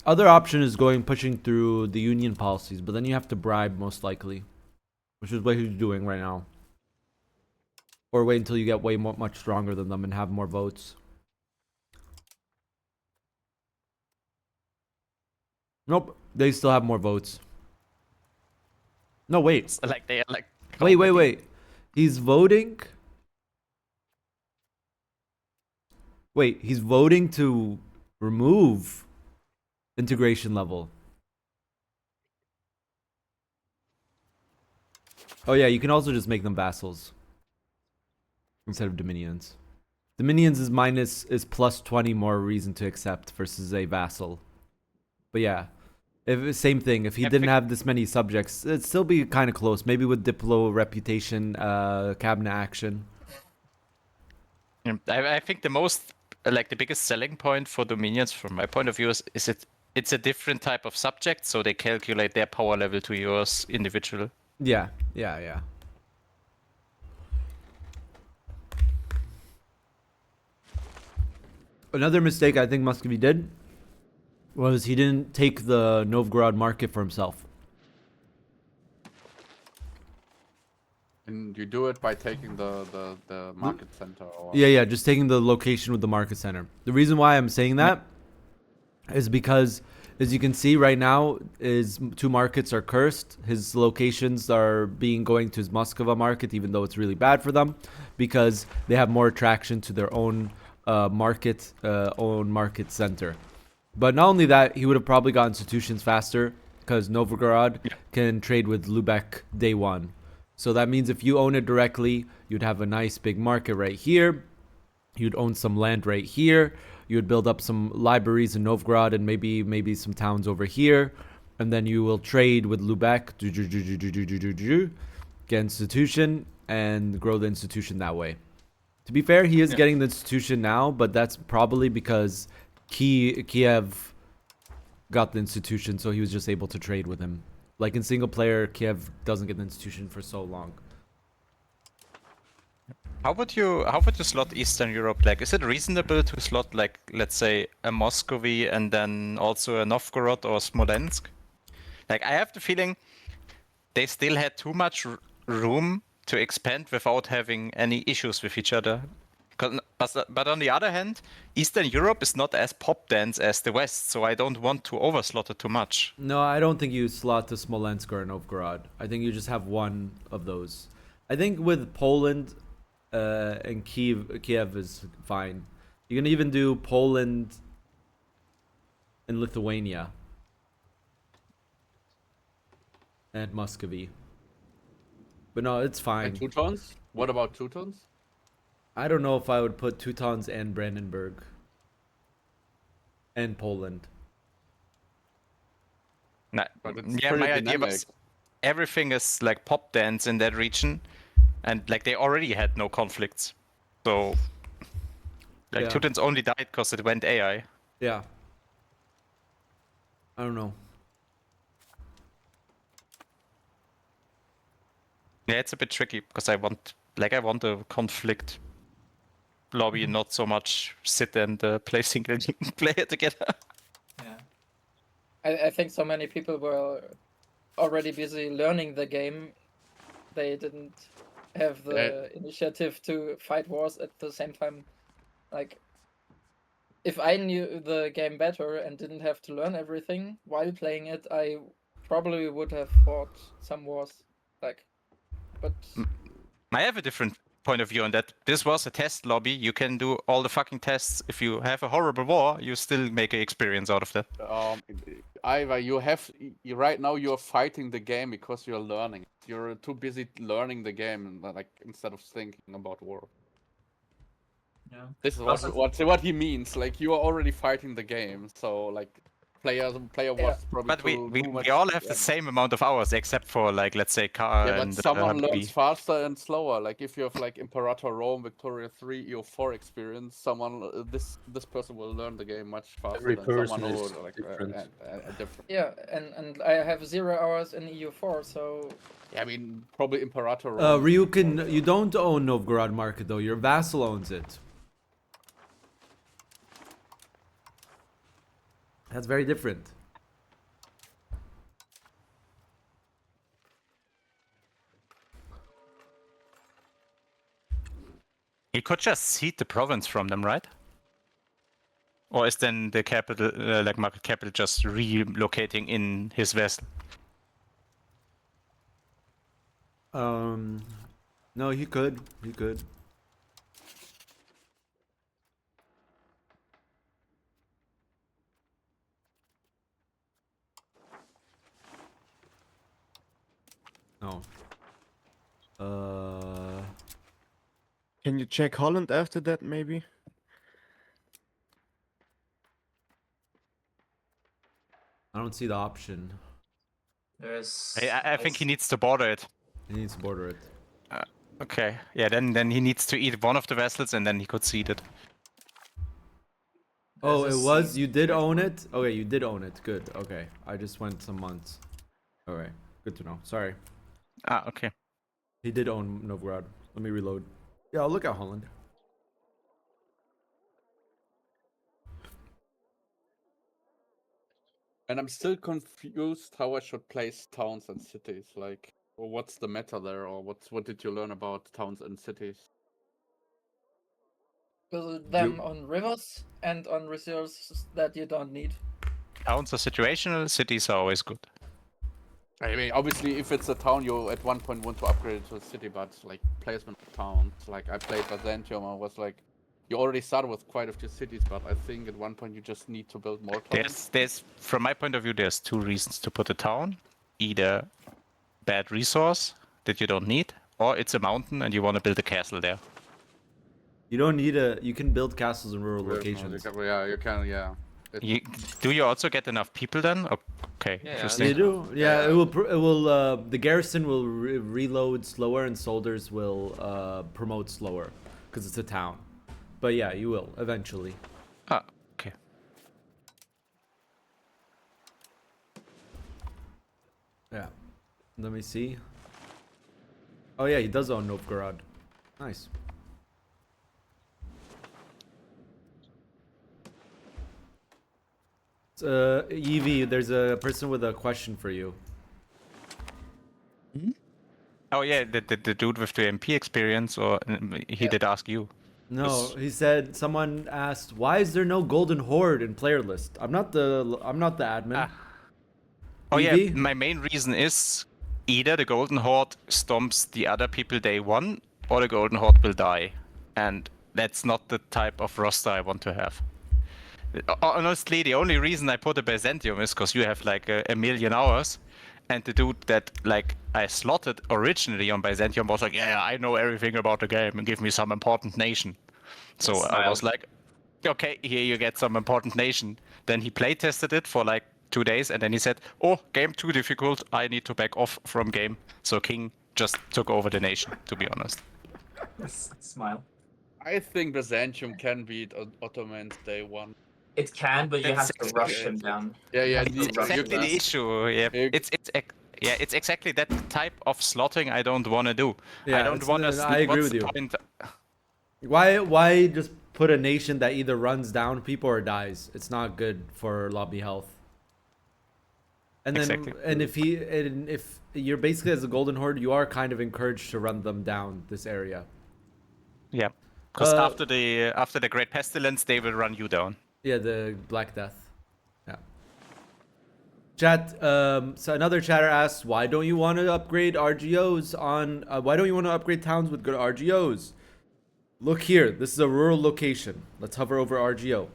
Other option is pushing through the union policies, but then you have to bribe most likely, which is what he's doing right now. Or wait until you get way much stronger than them and have more votes. Nope, they still have more votes. No, wait. It's like they are like. Wait. He's voting. Wait, he's voting to remove integration level. Oh yeah, you can also just make them vassals instead of dominions. Dominions is plus 20 more reason to accept versus a vassal. But yeah, same thing. If he didn't have this many subjects, it'd still be kind of close. Maybe with Diplo, reputation, cabinet action. I think the biggest selling point for dominions, from my point of view, is it's a different type of subject, so they calculate their power level to yours individual. Yeah. Another mistake I think Muscovy did was he didn't take the Novgorod market for himself. And you do it by taking the market center. Or... Yeah, just taking the location with the market center. The reason why I'm saying that is because, as you can see right now, his two markets are cursed. His locations are going to his Muscova market, even though it's really bad for them, because they have more attraction to their own market center. But not only that, he would have probably got institutions faster, because Novgorod can trade with Lubeck day one. So that means if you own it directly, you'd have a nice big market right here. You'd own some land right here. You'd build up some libraries in Novgorod and maybe some towns over here. And then you will trade with Lubeck, get institution, and grow the institution that way. To be fair, he is getting the institution now, but that's probably because Kiev got the institution, so he was just able to trade with him. Like in single player, Kiev doesn't get the institution for so long. How would you slot Eastern Europe? Like, is it reasonable to slot, like, let's say a Muscovy and then also a Novgorod or Smolensk? Like, I have the feeling they still had too much room to expand without having any issues with each other. But on the other hand, Eastern Europe is not as pop dense as the West, so I don't want to overslot it too much. No, I don't think you slot to Smolensk or Novgorod. I think you just have one of those. I think with Poland and Kiev is fine. You can even do Poland and Lithuania and Muscovy. But no, it's fine. And Teutons? What about Teutons? I don't know if I would put Teutons and Brandenburg and Poland. Nah, But it's yeah, pretty my idea dynamic. was everything is like pop dance in that region, and like they already had no conflicts. So, like Yeah. Teutons only died because it went AI. Yeah. I don't know. Yeah, it's a bit tricky because I want a conflict lobby, not so much sit and play single player together. Yeah. I think so many people were already busy learning the game. They didn't have the initiative to fight wars at the same time. Like, if I knew the game better and didn't have to learn everything while playing it, I probably would have fought some wars. Like, but I have a different point of view on that. This was a test lobby. You can do all the fucking tests. If you have a horrible war, you still make an experience out of that. Eiwei, right now you're fighting the game because you're learning. You're too busy learning the game, like instead of thinking about war. yeah. This is what he means. Like you are already fighting the game, so like player was probably. But too we much, all have the same amount of hours, except for like, let's say, Car Yeah, but and someone Habibi. learns faster and slower. Like if you have like Imperator Rome, Victoria 3, EU4 experience, someone this person will learn the game much faster Every than person someone is who like different. different. Yeah, and I have 0 hours in EU4, so Yeah, I mean probably Imperator Rome. RykuN, you don't own Novgorod Market though. Your vassal owns it. That's very different. He could just cede the province from them, right? Or is then the capital, like market capital, just relocating in his vessel? No, he could. He could. No. Can you check Holland after that, maybe? I don't see the option. There's. I think he needs to border it. He needs to border it. Okay, yeah, then he needs to eat one of the vessels and then he could cede it. Oh, it There's a was? sea- You did own it? Okay, you did own it. Good. Okay. I just went some months. Alright. Good to know. Sorry. Ah, okay. He did own Novgorod. Let me reload. Yeah, I'll look at Holland. And I'm still confused how I should place towns and cities. Like, or what's the meta there, or what did you learn about towns and cities? build them on rivers and on resources that you don't need. Towns are situational, cities are always good. I mean, obviously, if it's a town, you at one point want to upgrade it to a city, but like placement of towns, like I played Byzantium, I was like, you already started with quite a few cities, but I think at one point you just need to build more towns. There's from my point of view, there's two reasons to put a town. Either bad resource that you don't need, or it's a mountain and you want to build a castle there. You don't need a... You can build castles in rural You locations. can, yeah. Do you also get enough people then? Okay, Yeah, interesting. You do? Yeah, Yeah. it will, the garrison will reload slower and soldiers will, promote slower. Because it's a town. But yeah, you will, eventually. Ah, okay. Yeah. Let me see. Oh yeah, he does own Novgorod. Nice. Evie, there's a person with a question for you. Oh yeah, the dude with the MP experience, or he did ask you. No, he said someone asked, "Why is there no golden horde in player list?" I'm not the admin. Oh Evie? yeah, my main reason is either the golden horde stomps the other people day one, or the golden horde will die, and that's not the type of roster I want to have. Honestly, the only reason I put a Byzantium is because you have like a million hours, and the dude that like I slotted originally on Byzantium was like, yeah, I know everything about the game and give me some important nation. So I was like, okay, here you get some important nation. Then he playtested it for like 2 days, and then he said, oh, game too difficult, I need to back off from game. So King just took over the nation, to be honest. Smile. I think Byzantium can beat Ottomans day one. It can, but you That's have to rush him down. Yeah. It's you- Exactly the issue. Yeah, it's exactly that type of slotting I don't want to do. Yeah, I don't want to. I agree with you. Why just put a nation that either runs down people or dies? It's not good for lobby health. And then, Exactly. and if you're basically as a golden horde, you are kind of encouraged to run them down this area. Yeah, because Uh, after the Great Pestilence, they will run you down. Yeah, the Black Death. Yeah. Chat. So another chatter asks, why don't you want to upgrade RGOs on? Why don't you want to upgrade towns with good RGOs? Look here. This is a rural location. Let's hover over RGO.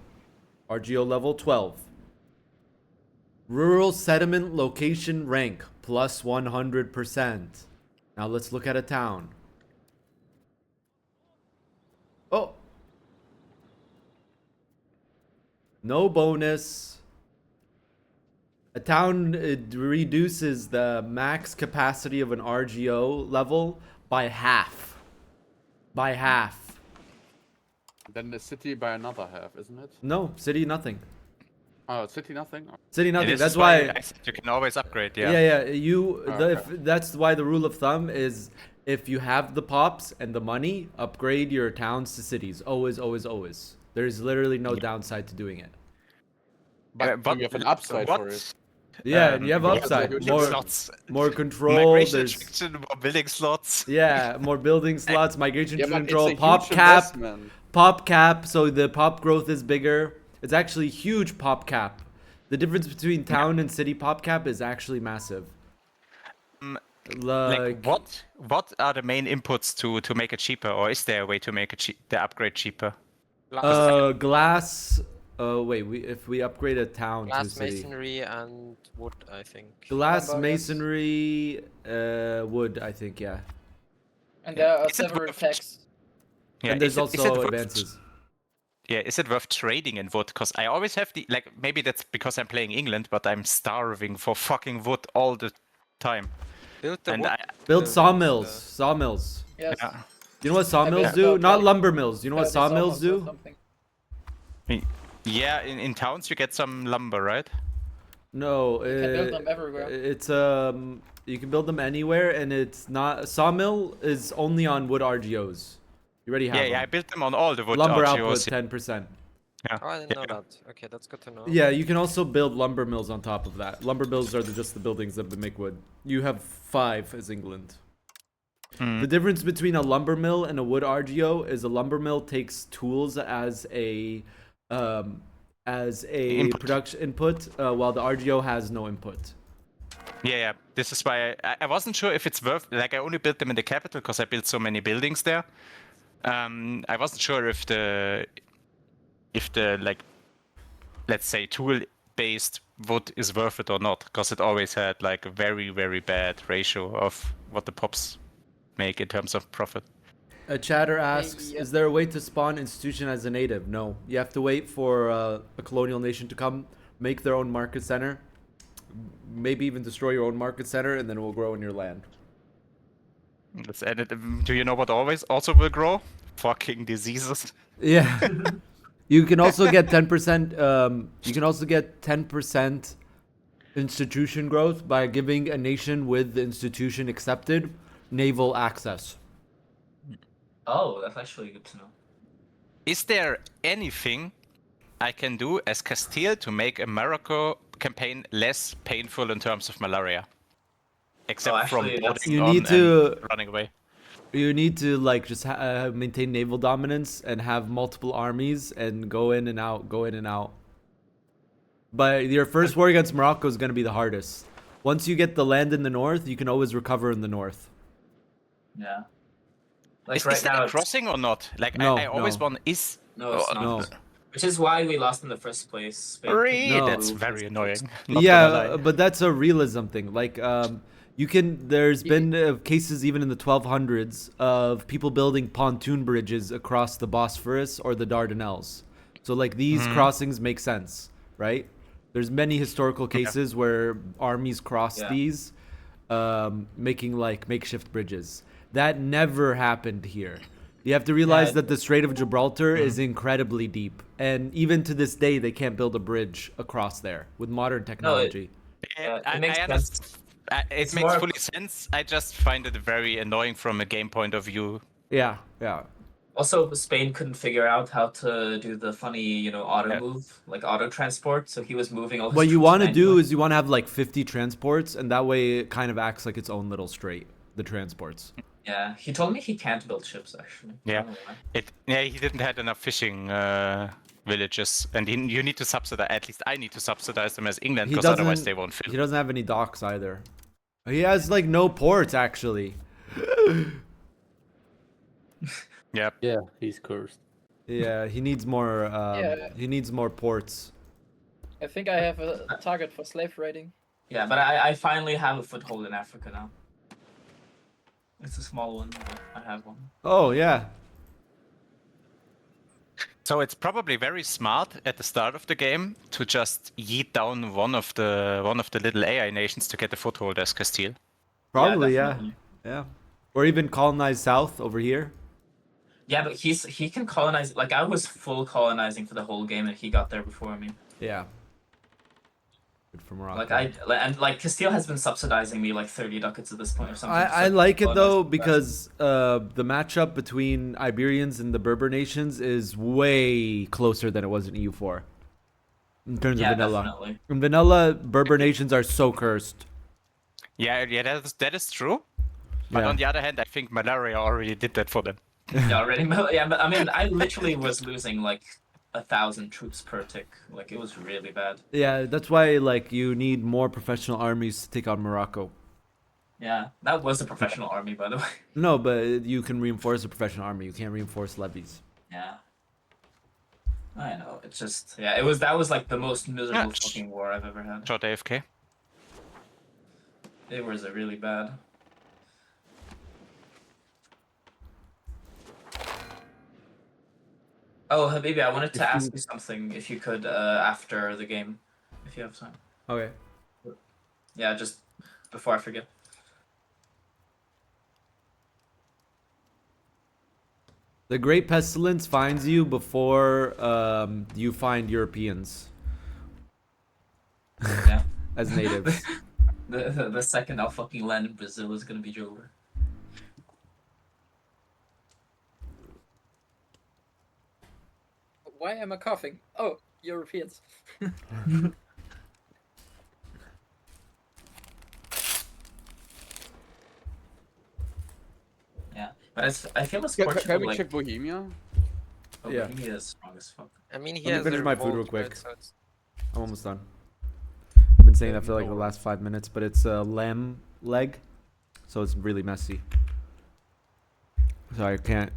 RGO level 12. Rural settlement location rank plus 100%. Now let's look at a town. Oh. No bonus. A town reduces the max capacity of an RGO level by half. By half. Then the city by another half, isn't it? No, city nothing. Oh, city nothing? City nothing. This That's is why. I said you can always upgrade. Yeah. Yeah. Okay. That's why the rule of thumb is if you have the pops and the money, upgrade your towns to cities. Always, always, always. There's literally no downside to doing it. But you have an upside for it. Yeah, and you have upside. building More, slots. more control. Migration There's restriction, more building slots. yeah, more building slots, migration Yeah, but control, it's a pop huge cap, investment. pop cap. So the pop growth is bigger. It's actually huge pop cap. The difference between town and city pop cap is actually massive. Like what are the main inputs to make it cheaper, or is there a way to make the upgrade cheaper? Glass. Wait. If we upgrade a town to Glass city, masonry and wood, I think. glass Barbarians. masonry, wood. I think yeah. And there are Is it several worth- tax. Yeah, And there's is it also worth- advances. Yeah, is it worth trading in wood? Because I always have maybe that's because I'm playing England, but I'm starving for fucking wood all the time. Build the And wood. Build the- sawmills. Sawmills. Yes. Yeah. You know what sawmills built do? up, Not like, lumber mills. You know what 30 sawmills sawmills or do? something. Yeah, in towns you get some lumber, right? No, You can build them everywhere. it's you can build them anywhere, and it's not sawmill is only on wood RGOs. You already have Yeah, I them. built them on all the wood Lumber RGOs. output 10%. Yeah. Oh, I didn't know that. Okay, that's good to know. Yeah, you can also build lumber mills on top of that. Lumber mills are just the buildings that make wood. You have 5 as England. Hmm. The difference between a lumber mill and a wood RGO is a lumber mill takes tools as a Input. production input, while the RGO has no input. Yeah. This is why I wasn't sure if it's worth. Like I only built them in the capital because I built so many buildings there. I wasn't sure if the like, let's say tool-based wood is worth it or not, because it always had like a very, very bad ratio of what the pops make in terms of profit. A chatter asks, Yeah. is there a way to spawn institution as a native? No. You have to wait for a colonial nation to come, make their own market center, maybe even destroy your own market center, and then it will grow in your land. Let's add it. Do you know what always also will grow? Fucking diseases. Yeah. You can also get 10%. You can also get 10% institution growth by giving a nation with the institution accepted naval access. Oh, that's actually good to know. Is there anything I can do as Castile to make a Morocco campaign less painful in terms of malaria? Except actually, from that's- boarding You on need to- and running away. You need to like just maintain naval dominance and have multiple armies and go in and out, go in and out. But your first war against Morocco is going to be the hardest. Once you get the land in the north, you can always recover in the north. Yeah. Like Is right that now, a crossing or not? Like No, I always no. want is. no, it's not. No. Which is why we lost in the first place. Spain couldn't Really? No. That's move very his annoying. troops. Not gonna Yeah, lie. but that's a realism thing. Like, you can. There's been cases even in the 1200s of people building pontoon bridges across the Bosphorus or the Dardanelles. So like these crossings make sense, right? There's many historical cases where armies cross Yeah. these, making like makeshift bridges. That never happened here. You have to realize that the Strait of Gibraltar is incredibly deep, and even to this day, they can't build a bridge across there with modern technology. Yeah, I it makes understand. sense. It It's makes more- fully sense. I just find it very annoying from a game point of view. Yeah, yeah. Also, Spain couldn't figure out how to do the funny, auto Yeah. move, like auto transport. So he was moving all his What you troops want to do manually. is you want to have like 50 transports, and that way it kind of acts like its own little strait. The transports. Yeah, he told me he can't build ships actually. I Yeah. don't know why. He didn't have enough fishing villages, and you need to subsidize. At least I need to subsidize them as England, He because doesn't. otherwise they won't He fill. doesn't have any docks either. He has like no ports actually. Yeah. Yeah, he's cursed. Yeah, he needs more. Yeah. He needs more ports. I think I have a target for slave raiding. Yeah, but I finally have a foothold in Africa now. It's a small one, but I have one. Oh yeah. So it's probably very smart at the start of the game to just yeet down one of the little AI nations to get a foothold as Castile. Probably yeah. definitely. Yeah. Or even colonize south over here. Yeah, but he can colonize. Like I was full colonizing for the whole game, and he got there before me. Yeah. Good for Morocco. Like Castile has been subsidizing me like 30 ducats at this point or something. I like it though because the matchup between Iberians and the Berber nations is way closer than it was in EU4 in terms of vanilla. Definitely. In vanilla, Berber nations are so cursed. Yeah, that is true. But Yeah. on the other hand, I think malaria already did that for them. Yeah, already. Yeah, but I mean, I literally was losing like 1,000 troops per tick. Like it was really bad. Yeah, that's why like you need more professional armies to take on Morocco. Yeah, that was a professional army, by the way. No, but you can reinforce a professional army. You can't reinforce levies. Yeah. I know. It's just that was like the most miserable Yeah. fucking war I've ever had. Short AFK. It was a really bad. Oh, Habibi, I wanted to ask you something if you could after the game, if you have time. Okay. Yeah, just before I forget. The Great Pestilence finds you before you find Europeans Yeah. as natives. The second I'll fucking land in Brazil is gonna be over. Why am I coughing? Oh, Europeans. Yeah, but I feel it's Can Portugal we like check Bohemia? Yeah. Bohemia is strong as fuck. I mean, he Let me has finish the my food real revolt, right, quick. so it's- I'm almost done. I've been saying that for like the last 5 minutes, but it's a lamb leg, so it's really messy. So I can't.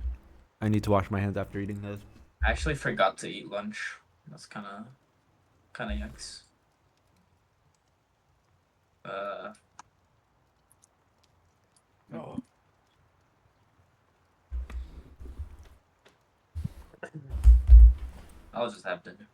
I need to wash my hands after eating this. I actually forgot to eat lunch. That's kind of yikes. Oh. I'll just have dinner.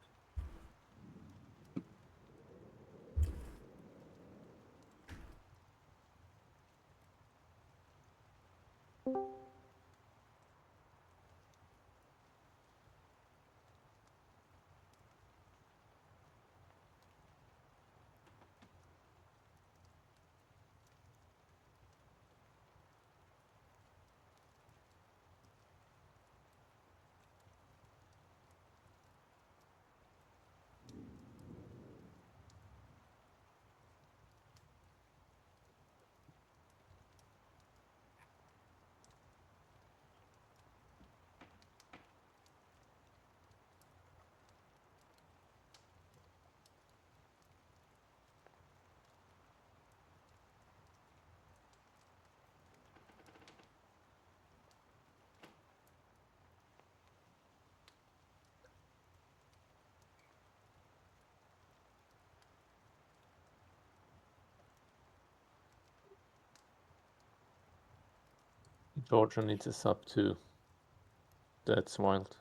Georgia needs a sub too. That's wild.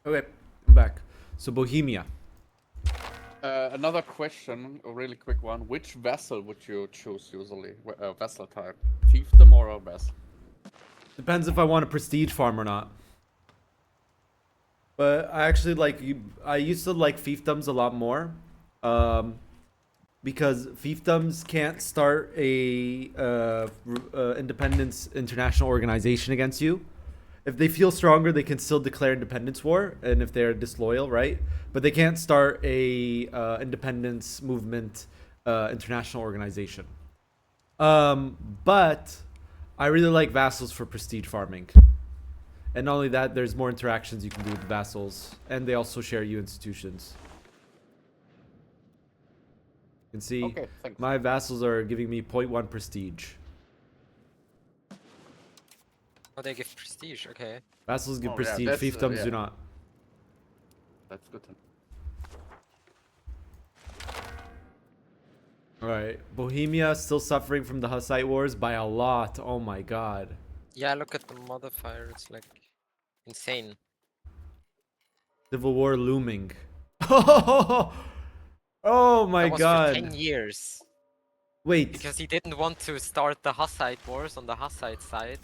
Okay, I'm back. So Bohemia. Another question, a really quick one. Which vessel would you choose usually? Vessel type? Fiefdom or a vessel? Depends if I want a prestige farm or not. But I actually I used to like fiefdoms a lot more. Because fiefdoms can't start a independence international organization against you. If they feel stronger, they can still declare independence war, and if they're disloyal, right? But they can't start a independence movement international organization. But I really like vassals for prestige farming. And not only that, there's more interactions you can do with the vassals, and they also share EU institutions. You can see my vassals are giving me 0.1 prestige. Oh, they give prestige, okay. Vassals give prestige, fiefdoms do not. That's good. Alright, Bohemia still suffering from the Hussite wars by a lot. Oh my god. Yeah, look at the modifier, it's like insane. Civil war looming. Oh my That was god. for 10 years. Wait. Because he didn't want to start the Hussite wars on the Hussite side.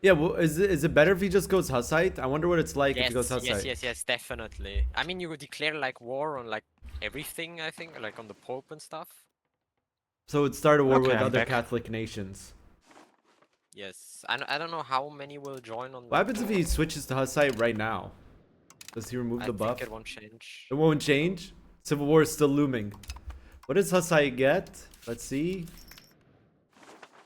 Yeah, well, is it better if he just goes Hussite? I wonder what it's like if he goes Hussite. Yes, definitely. I mean, you would declare like war on like everything, I think, like on the Pope and stuff. So it started a war with I'm other back. Catholic nations. Yes, I don't know how many will join on. What happens if he switches to Hussite right now? Does he remove the buff? I think it won't change. It won't change? Civil war is still looming. What does Hussite get? Let's see.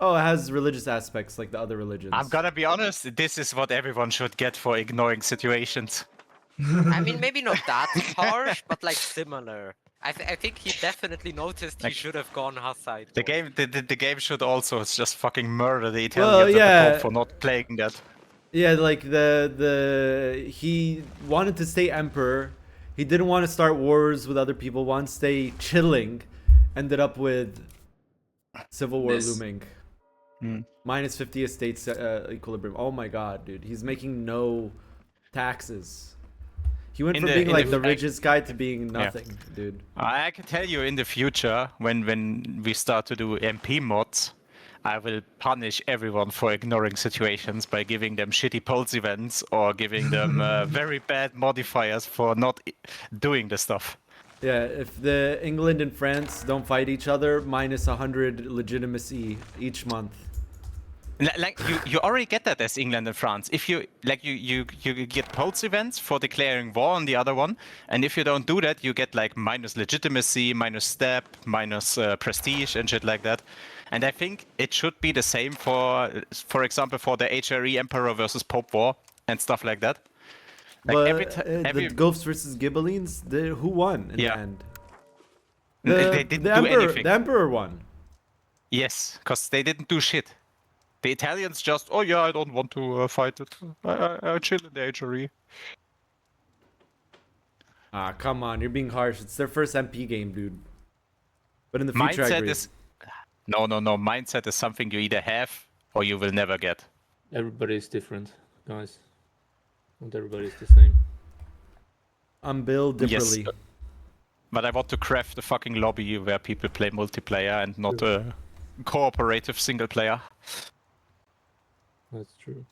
Oh, it has religious aspects like the other religions. I'm gonna be honest, this is what everyone should get for ignoring situations. I mean, maybe not that harsh, but like similar. I think he definitely noticed he should have gone Hussite. The game should also just fucking murder the Well, Italians and yeah. the Pope for not playing that. Yeah, like he wanted to stay emperor. He didn't want to start wars with other people. Wanted to stay chilling. Ended up with civil war looming. Minus 50 estates equilibrium. Oh my god, dude. He's making no taxes. He went from being like the richest guy to being nothing, dude. I can tell you in the future, when we start to do MP mods, I will punish everyone for ignoring situations by giving them shitty pulse events or giving them very bad modifiers for not doing the stuff. Yeah, if the England and France don't fight each other, minus 100 legitimacy each month. Like you already get that as England and France. If you you get pulse events for declaring war on the other one, and if you don't do that, you get like minus legitimacy, minus step, minus prestige and shit like that. And I think it should be the same for example, for the HRE Emperor versus Pope war and stuff like that. Like But every the Ghosts versus Ghibellines, who won in the end? they didn't do anything. The Emperor won. Yes, because they didn't do shit. The Italians just, oh yeah, I don't want to fight it. I chill in the HRE. Ah, come on, you're being harsh. It's their first MP game, dude. But in the future, I Mindset agree. is... No. Mindset is something you either have or you will never get. Everybody is different, guys. Not everybody is the same. I'm built differently. Yes, but I want to craft a fucking lobby where people play multiplayer and not a cooperative single player. That's true.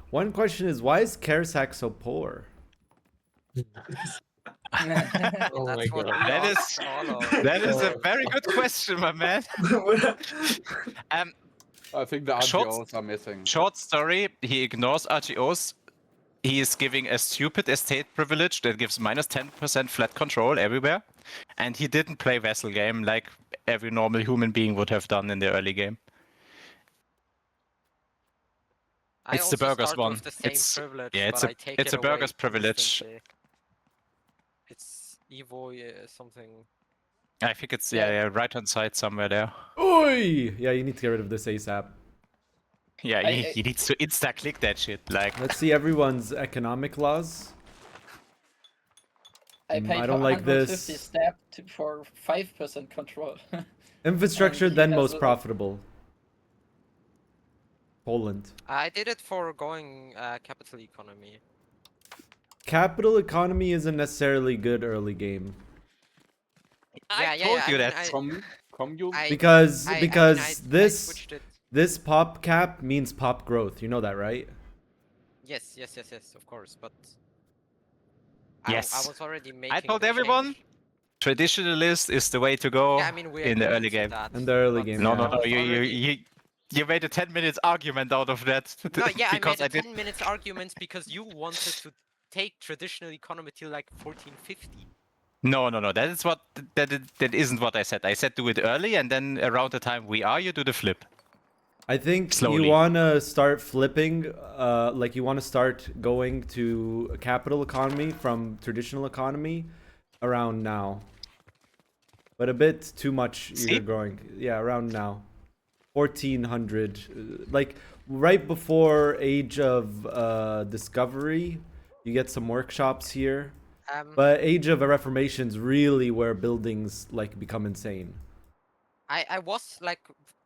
One question is, why is Karesak so poor? Oh my That's what god. we That asked is- all of. That is a very good question, my man. I think the Short- RGOs are missing. Short story, he ignores RGOs. He is giving a stupid estate privilege that gives minus 10% flat control everywhere. And he didn't play Vassal game like every normal human being would have done in the early game. I It's the also burgers start one. with the same It's- privilege, yeah, it's but a- I take it's it a burgers away privilege. instantly. It's EVO something. I think it's Yeah. right hand side somewhere there. Oi! Yeah, you need to get rid of this ASAP. Yeah, I- he needs to insta click that shit. Like, Let's see everyone's economic laws. I paid I don't like 150 this. stab for 5% control. Infrastructure, he then has most a- profitable. Poland. I did it for going capital economy. Capital economy isn't necessarily good early game. I told you that. Because I this switched it. this pop cap means pop growth. You know that, right? Yes, of course, but Yes. I was already making. I told the everyone, change. traditionalist is the way to go Yeah, I mean we're in the early used to game. that, In the early but game, No, yeah. no, I no. was already- You made a 10 minutes argument out of that. No, yeah, because I made a did. 10 minutes argument because you wanted to take traditional economy till like 1450. No. That is what that isn't what I said. I said do it early, and then around the time we are, you do the flip. I think Slowly. you want to start flipping, like you want to start going to a capital economy from traditional economy around now. But a bit too much See? you're growing. Yeah, around now. 1400. Like right before Age of Discovery, you get some workshops here. But Age of Reformation's really where buildings like become insane. I was like,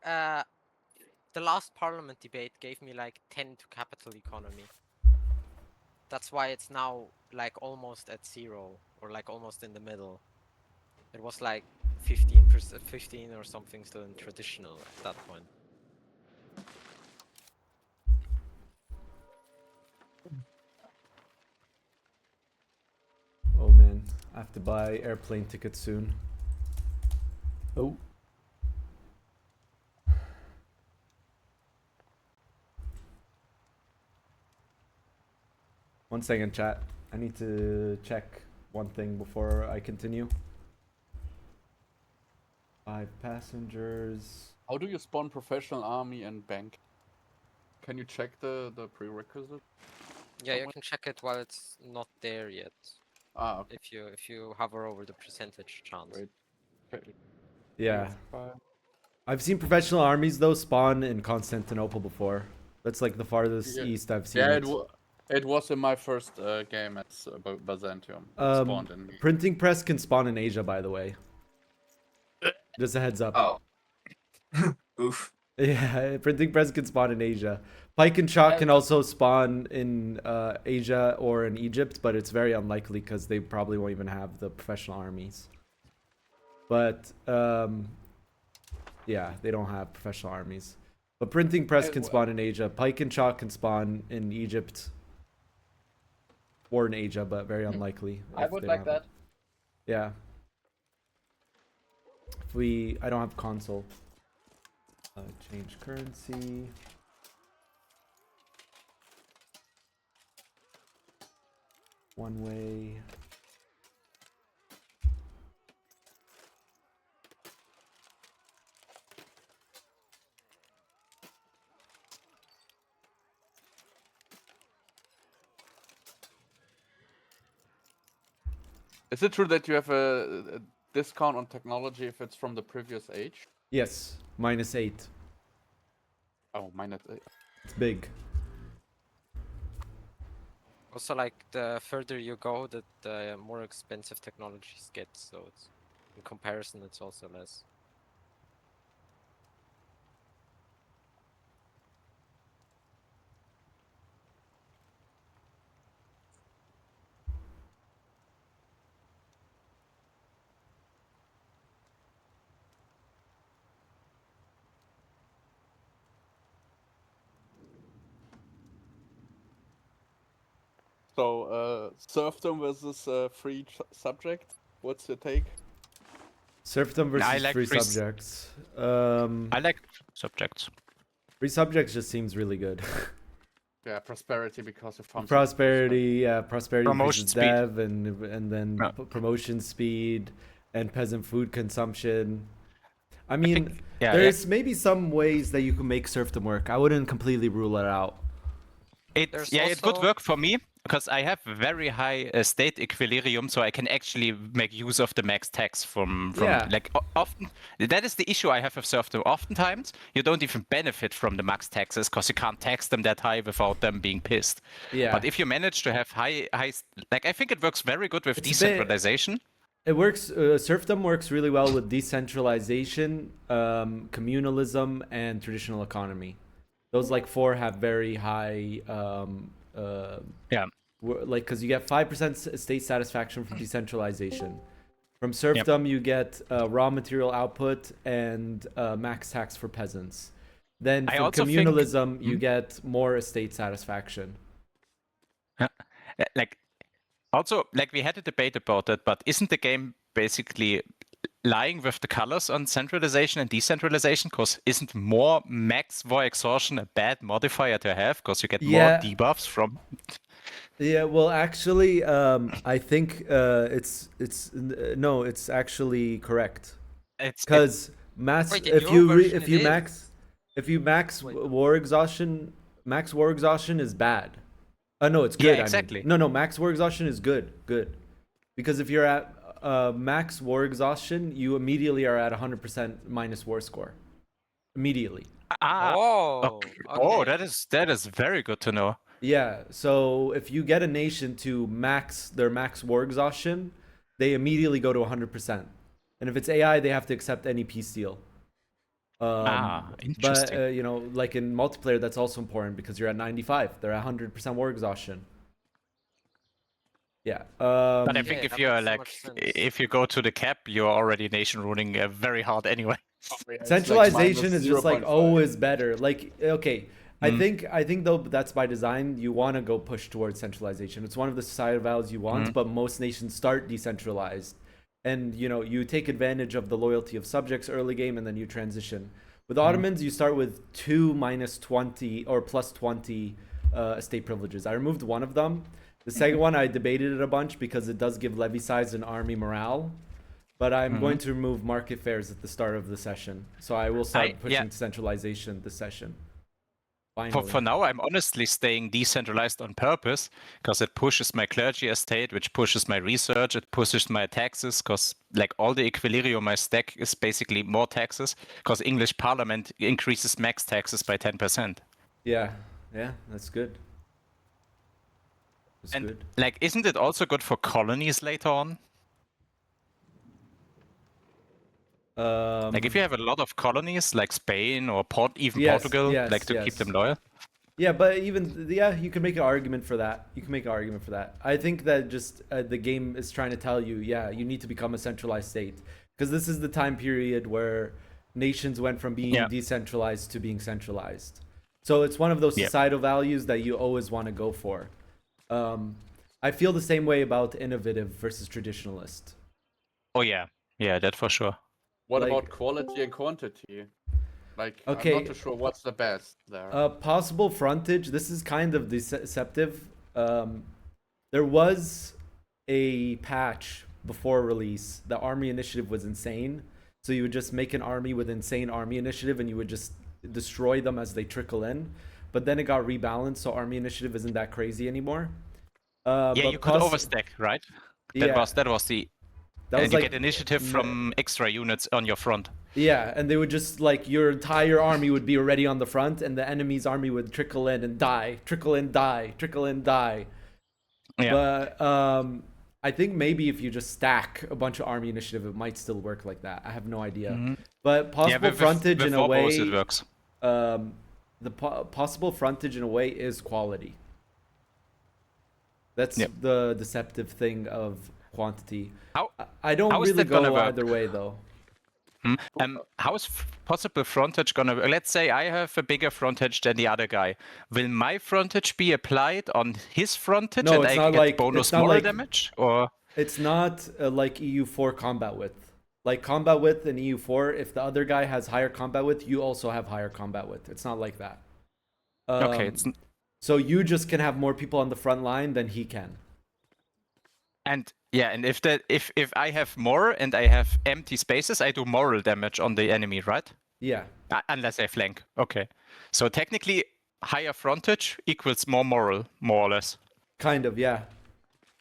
the last parliament debate gave me like 10 to capital economy. That's why it's now like almost at 0 or like almost in the middle. It was like 15%, 15 or something still in traditional at that point. Oh man, I have to buy airplane tickets soon. Oh. One second, chat. I need to check one thing before I continue. 5 passengers. How do you spawn professional army and bank? Can you check the prerequisite? Yeah, you can check it while it's not there yet. Ah, okay. If you hover over the percentage chance. Wait. Okay. Yeah. I've seen professional armies though spawn in Constantinople before. That's like the farthest east I've seen. Yeah, it was in my first game at Byzantium. It spawned in. Printing press can spawn in Asia, by the way. Just a heads up. Oh. Oof. Yeah, printing press can spawn in Asia. Pike and chalk can also spawn in Asia or in Egypt, but it's very unlikely because they probably won't even have the professional armies. But yeah, they don't have professional armies. But printing press can spawn in Asia. Pike and chalk can spawn in Egypt or in Asia, but very unlikely. I if would they like don't have that. it. Yeah. I don't have console. Change currency. One way. Is it true that you have a discount on technology if it's from the previous age? Yes, -8. Oh, -8. It's big. Also, like the further you go, the more expensive technologies get. So it's in comparison, it's also less. So, serfdom versus free subject. What's your take? Serfdom versus I like free free subjects. I like subjects. Free subjects just seems really good. Yeah, prosperity because of farm Prosperity, yeah, prosperity Promotion versus speed. dev, and then Yeah. promotion speed and peasant food consumption. I mean, yeah, there's maybe some ways that you can make serfdom work. I wouldn't completely rule it out. It There's it would also- work for me because I have very high state equilibrium, so I can actually make use of the max tax from Yeah. like often. That is the issue I have with serfdom. Oftentimes you don't even benefit from the max taxes because you can't tax them that high without them being pissed. Yeah. But if you manage to have high, like I think it works very good with It's a bit- decentralization. It works. Serfdom works really well with decentralization, communalism, and traditional economy. Those like four have very high. Yeah. Like because you get 5% state satisfaction from decentralization. From serfdom, you get raw material output and max tax for peasants. Then I from also think- communalism, you get more estate satisfaction. Like also like we had a debate about it, but isn't the game basically lying with the colors on centralization and decentralization? Because isn't more max war exhaustion a bad modifier to have? Because you get more Yeah. debuffs from. Yeah, well, actually, I think it's actually correct. It's Because mass, Wait, in your version it is. if you max Wait. war exhaustion is bad. No, it's good. Yeah, I mean. exactly. No, max war exhaustion is good, because if you're at max war exhaustion, you immediately are at 100% minus war score. Immediately. Oh, Oh, okay. that is very good to know. Yeah, so if you get a nation to max their max war exhaustion, they immediately go to 100%. And if it's AI, they have to accept any peace deal. Interesting. But you know, like in multiplayer, that's also important because you're at 95. They're at 100% war exhaustion. Yeah. But I Yeah, think if that you're makes so like, much sense. if you go to the cap, you're already nation ruling very hard anyway. Centralization is just like 0.5. always better. Like okay, I Mm. think though that's by design. You want to go push towards centralization. It's one of the societal values you want, but most nations start decentralized, and you know you take advantage of the loyalty of subjects early game, and then you transition. With Ottomans, you start with 2 minus 20 or plus 20 estate privileges. I removed one of them. The second one I debated it a bunch because it does give levy size and army morale. But I'm going to remove market fairs at the start of the session. So I will start pushing centralization this session. Finally. For now, I'm honestly staying decentralized on purpose because it pushes my clergy estate, which pushes my research, it pushes my taxes because like all the equilibrium I stack is basically more taxes because English Parliament increases max taxes by 10%. Yeah, that's good. That's And good. like, isn't it also good for colonies later on? Like if you have a lot of colonies like Spain or Portugal, like to keep them loyal. Yeah, but even you can make an argument for that. I think that just the game is trying to tell you, you need to become a centralized state because this is the time period where nations went from being decentralized to being centralized. So it's one of those societal values that you always want to go for. I feel the same way about innovative versus traditionalist. Oh yeah, that for sure. What Like- about quality and quantity? Like, Okay. I'm not too sure what's the best there. Possible frontage. This is kind of deceptive. There was a patch before release. The army initiative was insane. So you would just make an army with insane army initiative and you would just destroy them as they trickle in. But then it got rebalanced, so army initiative isn't that crazy anymore. Yeah, but you could overstack, right? That was the. That was and you like get initiative from extra units on your front. Yeah, and they would just like your entire army would be already on the front, and the enemy's army would trickle in and die, trickle in, die, trickle in, die. Yeah. But I think maybe if you just stack a bunch of army initiative, it might still work like that. I have no idea. But possible frontage in a way, it works. The possible frontage in a way is quality. That's the deceptive thing of quantity. I don't how is really that gonna go work? either way though. How is possible frontage gonna? Let's say I have a bigger frontage than the other guy. Will my frontage be applied on his frontage, No, and it's I not get like bonus it's not moral like damage? Or it's not like EU4 combat width. Like combat width in EU4, if the other guy has higher combat width, you also have higher combat width. It's not like that. okay, it's So you just can have more people on the front line than he can. and yeah, and if I have more and I have empty spaces, I do moral damage on the enemy, right? Yeah. Unless I flank. Okay, so technically, higher frontage equals more moral, more or less. Kind of, yeah.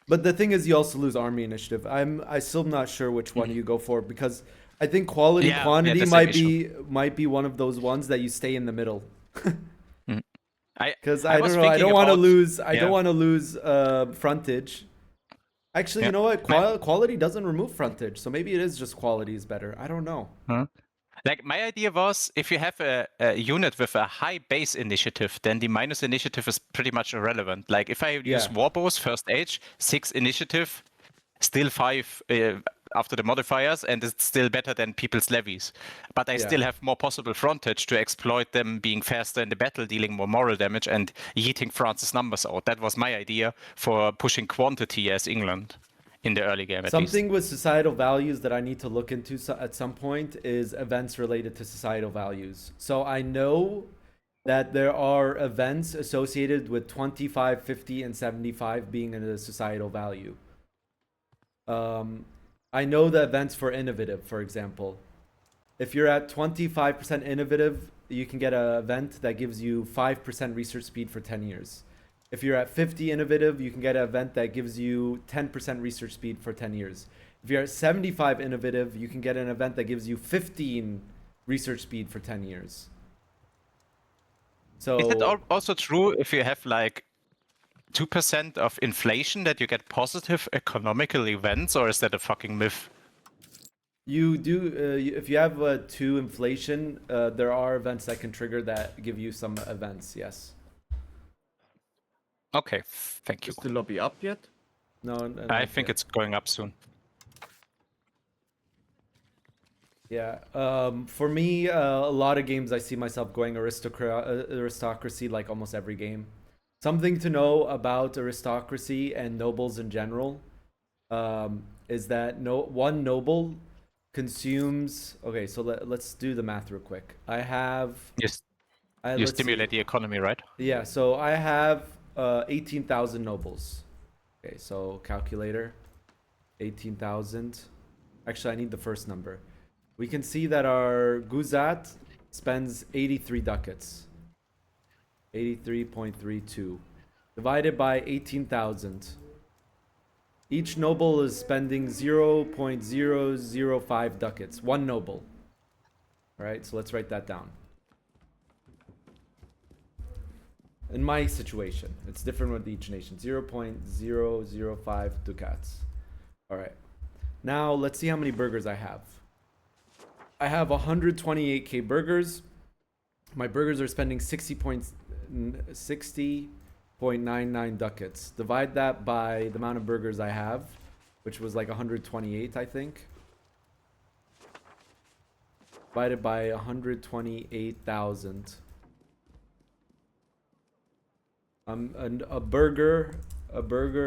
But the thing is, you also lose army initiative. I still not sure which one you go for because I think quality Yeah, quantity that's the might be one of those ones that you stay in the middle. Because I I was don't know. I thinking don't want to about- lose. I yeah. don't want to lose frontage. Actually, you know what? Quality doesn't remove frontage, so maybe it is just quality is better. I don't know. Like my idea was, if you have a unit with a high base initiative, then the minus initiative is pretty much irrelevant. Like if I use warbows first age, 6 initiative, still 5 after the modifiers, and it's still better than people's levies. But I still have more possible frontage to exploit them being faster in the battle, dealing more moral damage, and yeeting France's numbers out. That was my idea for pushing quantity as England in the early game. Something with societal values that I need to look into at some point is events related to societal values. So I know that there are events associated with 25, 50, and 75 being a societal value. I know the events for innovative, for example. If you're at 25% innovative, you can get an event that gives you 5% research speed for 10 years. If you're at 50 innovative, you can get an event that gives you 10% research speed for 10 years. If you're at 75 innovative, you can get an event that gives you 15 research speed for 10 years. So is it also true if you have like 2% of inflation that you get positive economical events, or is that a fucking myth? you do, if you have 2 inflation, there are events that can trigger that give you some events, yes. Okay, thank you. Is the lobby up yet? No, I think it's going up soon. Yeah, for me, a lot of games I see myself going aristocracy like almost every game. Something to know about aristocracy and nobles in general is that one noble consumes. Okay, so let's do the math real quick. I have. Yes. You stimulate the economy, right? Yeah, so I have 18,000 nobles. Okay, so calculator, 18,000. Actually, I need the first number. We can see that our Guzat spends 83 ducats. 83.32. Divided by 18,000. Each noble is spending 0.005 ducats. One noble. Alright, so let's write that down. In my situation, it's different with each nation. 0.005 ducats. Alright. Now, let's see how many burgers I have. I have 128k burgers. My burgers are spending 60.99 ducats. Divide that by the amount of burgers I have, which was like 128, I think. Divided by 128,000. And a burger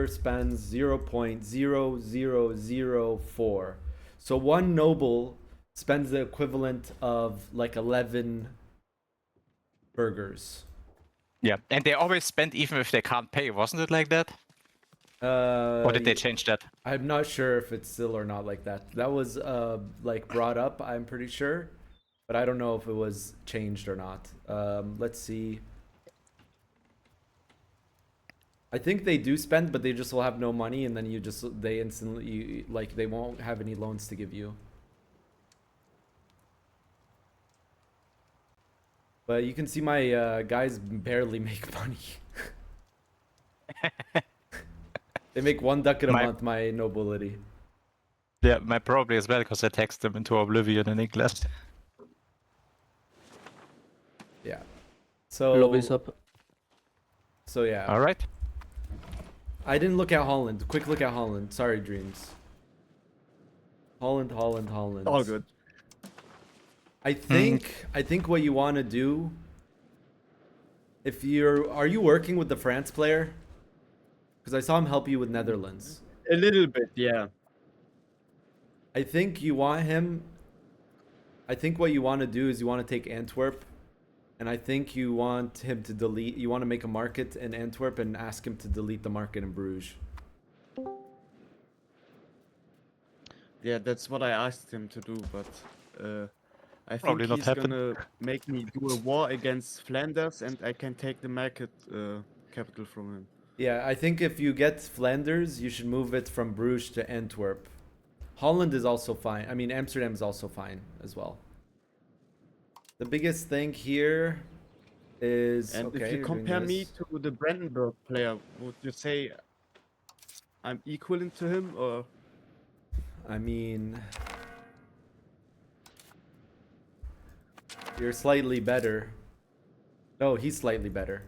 spends 0.0004. So one noble spends the equivalent of like 11 burgers. Yeah, and they always spend even if they can't pay, wasn't it like that? Or did they change that? I'm not sure if it's still or not like that. That was like brought up, I'm pretty sure, but I don't know if it was changed or not. Let's see. I think they do spend, but they just will have no money, and then they instantly like they won't have any loans to give you. But you can see my guys barely make money. They make 1 ducat a month, my nobility. Yeah, my probably as well, because I text them into oblivion in English. Yeah. So Lobby's up. So yeah. All right. I didn't look at Holland. Quick look at Holland. Sorry, Dreams. Holland. All good. I think what you want to do, if are you working with the France player? Because I saw him help you with Netherlands. A little bit, yeah. I think you want him. I think what you want to do is you want to take Antwerp, and I think you want him to delete. You want to make a market in Antwerp and ask him to delete the market in Bruges. Yeah, that's what I asked him to do, but I think Probably not he's happen. gonna make me do a war against Flanders, and I can take the market capital from him. Yeah, I think if you get Flanders, you should move it from Bruges to Antwerp. Holland is also fine. I mean, Amsterdam is also fine as well. The biggest thing here is... And okay, if you you're doing compare me this. to the Brandenburg player, would you say I'm equivalent to him, or? I mean... You're slightly better. No, he's slightly better.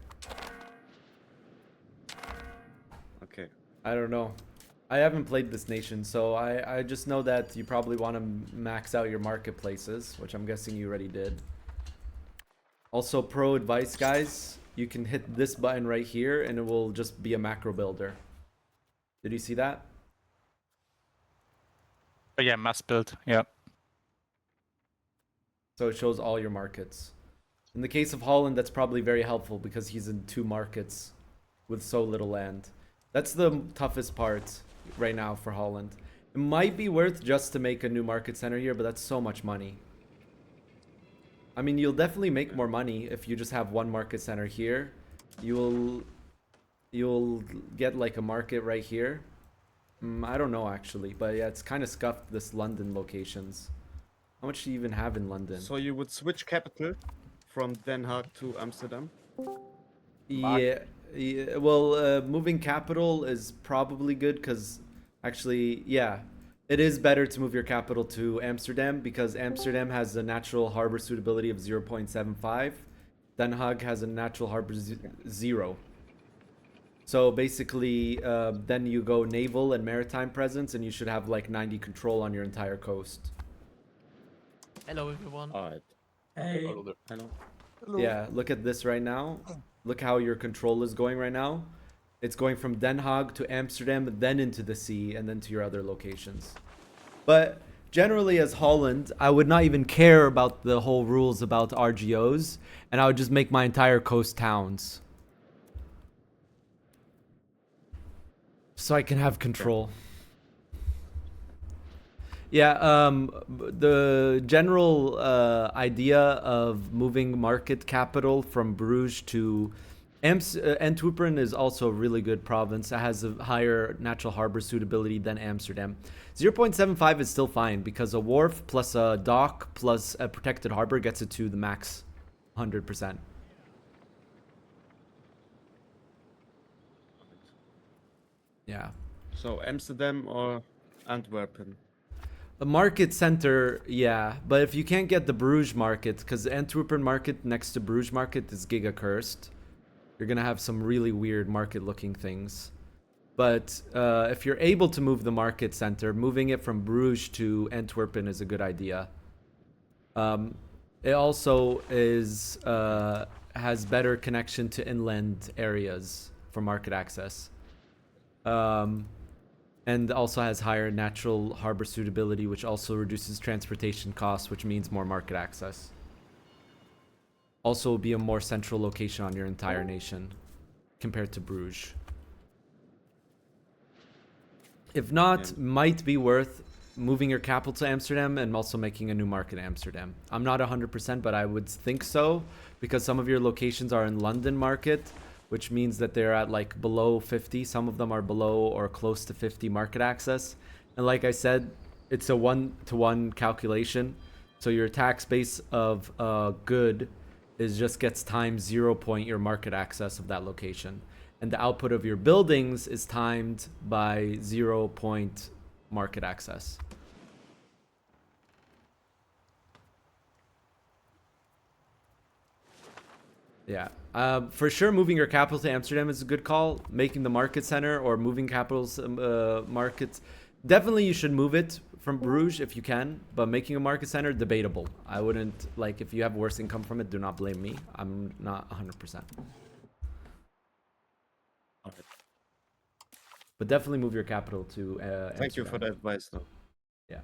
Okay. I don't know. I haven't played this nation, so I just know that you probably want to max out your marketplaces, which I'm guessing you already did. Also, pro advice, guys, you can hit this button right here and it will just be a macro builder. Did you see that? But yeah, mass build. Yeah. So it shows all your markets. In the case of Holland, that's probably very helpful because he's in 2 markets with so little land. That's the toughest part right now for Holland. It might be worth just to make a new market center here, but that's so much money. I mean, you'll definitely make more money if you just have 1 market center here. You'll get like a market right here. I don't know actually, but yeah, it's kind of scuffed, this London locations. How much do you even have in London? So you would switch capital from Den Haag to Amsterdam? Yeah, well, moving capital is probably good because actually, yeah, it is better to move your capital to Amsterdam because Amsterdam has a natural harbor suitability of 0.75. Den Haag has a natural harbor 0. So basically, then you go naval and maritime presence and you should have like 90 control on your entire coast. Hello everyone. Alright. Hey. Hello. Yeah, look at this right now. Look how your control is going right now. It's going from Den Haag to Amsterdam, then into the sea, and then to your other locations. But generally, as Holland, I would not even care about the whole rules about RGOs, and I would just make my entire coast towns. So I can have control. Yeah, the general idea of moving market capital from Bruges to Antwerpen is also a really good province. It has a higher natural harbor suitability than Amsterdam. 0.75 is still fine because a wharf plus a dock plus a protected harbor gets it to the max 100%. Yeah. So Amsterdam or Antwerpen? A market center, yeah, but if you can't get the Bruges market, because the Antwerpen market next to Bruges market is giga cursed, you're gonna have some really weird market looking things. But if you're able to move the market center, moving it from Bruges to Antwerpen is a good idea. It also is has better connection to inland areas for market access. And also has higher natural harbor suitability, which also reduces transportation costs, which means more market access. Also will be a more central location on your entire nation compared to Bruges. If not, might be worth moving your capital to Amsterdam and also making a new market in Amsterdam. I'm not 100%, but I would think so because some of your locations are in London market, which means that they're at like below 50. Some of them are below or close to 50 market access. And like I said, it's a 1-to-1 calculation. So your tax base of good is just gets times 0 point your market access of that location. And the output of your buildings is timed by 0 point market access. Yeah. For sure, moving your capital to Amsterdam is a good call. Making the market center or moving capitals markets. Definitely you should move it from Bruges if you can, but making a market center, debatable. I wouldn't, like, if you have worse income from it, do not blame me. I'm not 100%. But definitely move your capital to Thank you for Amsterdam. the advice, though. Yeah.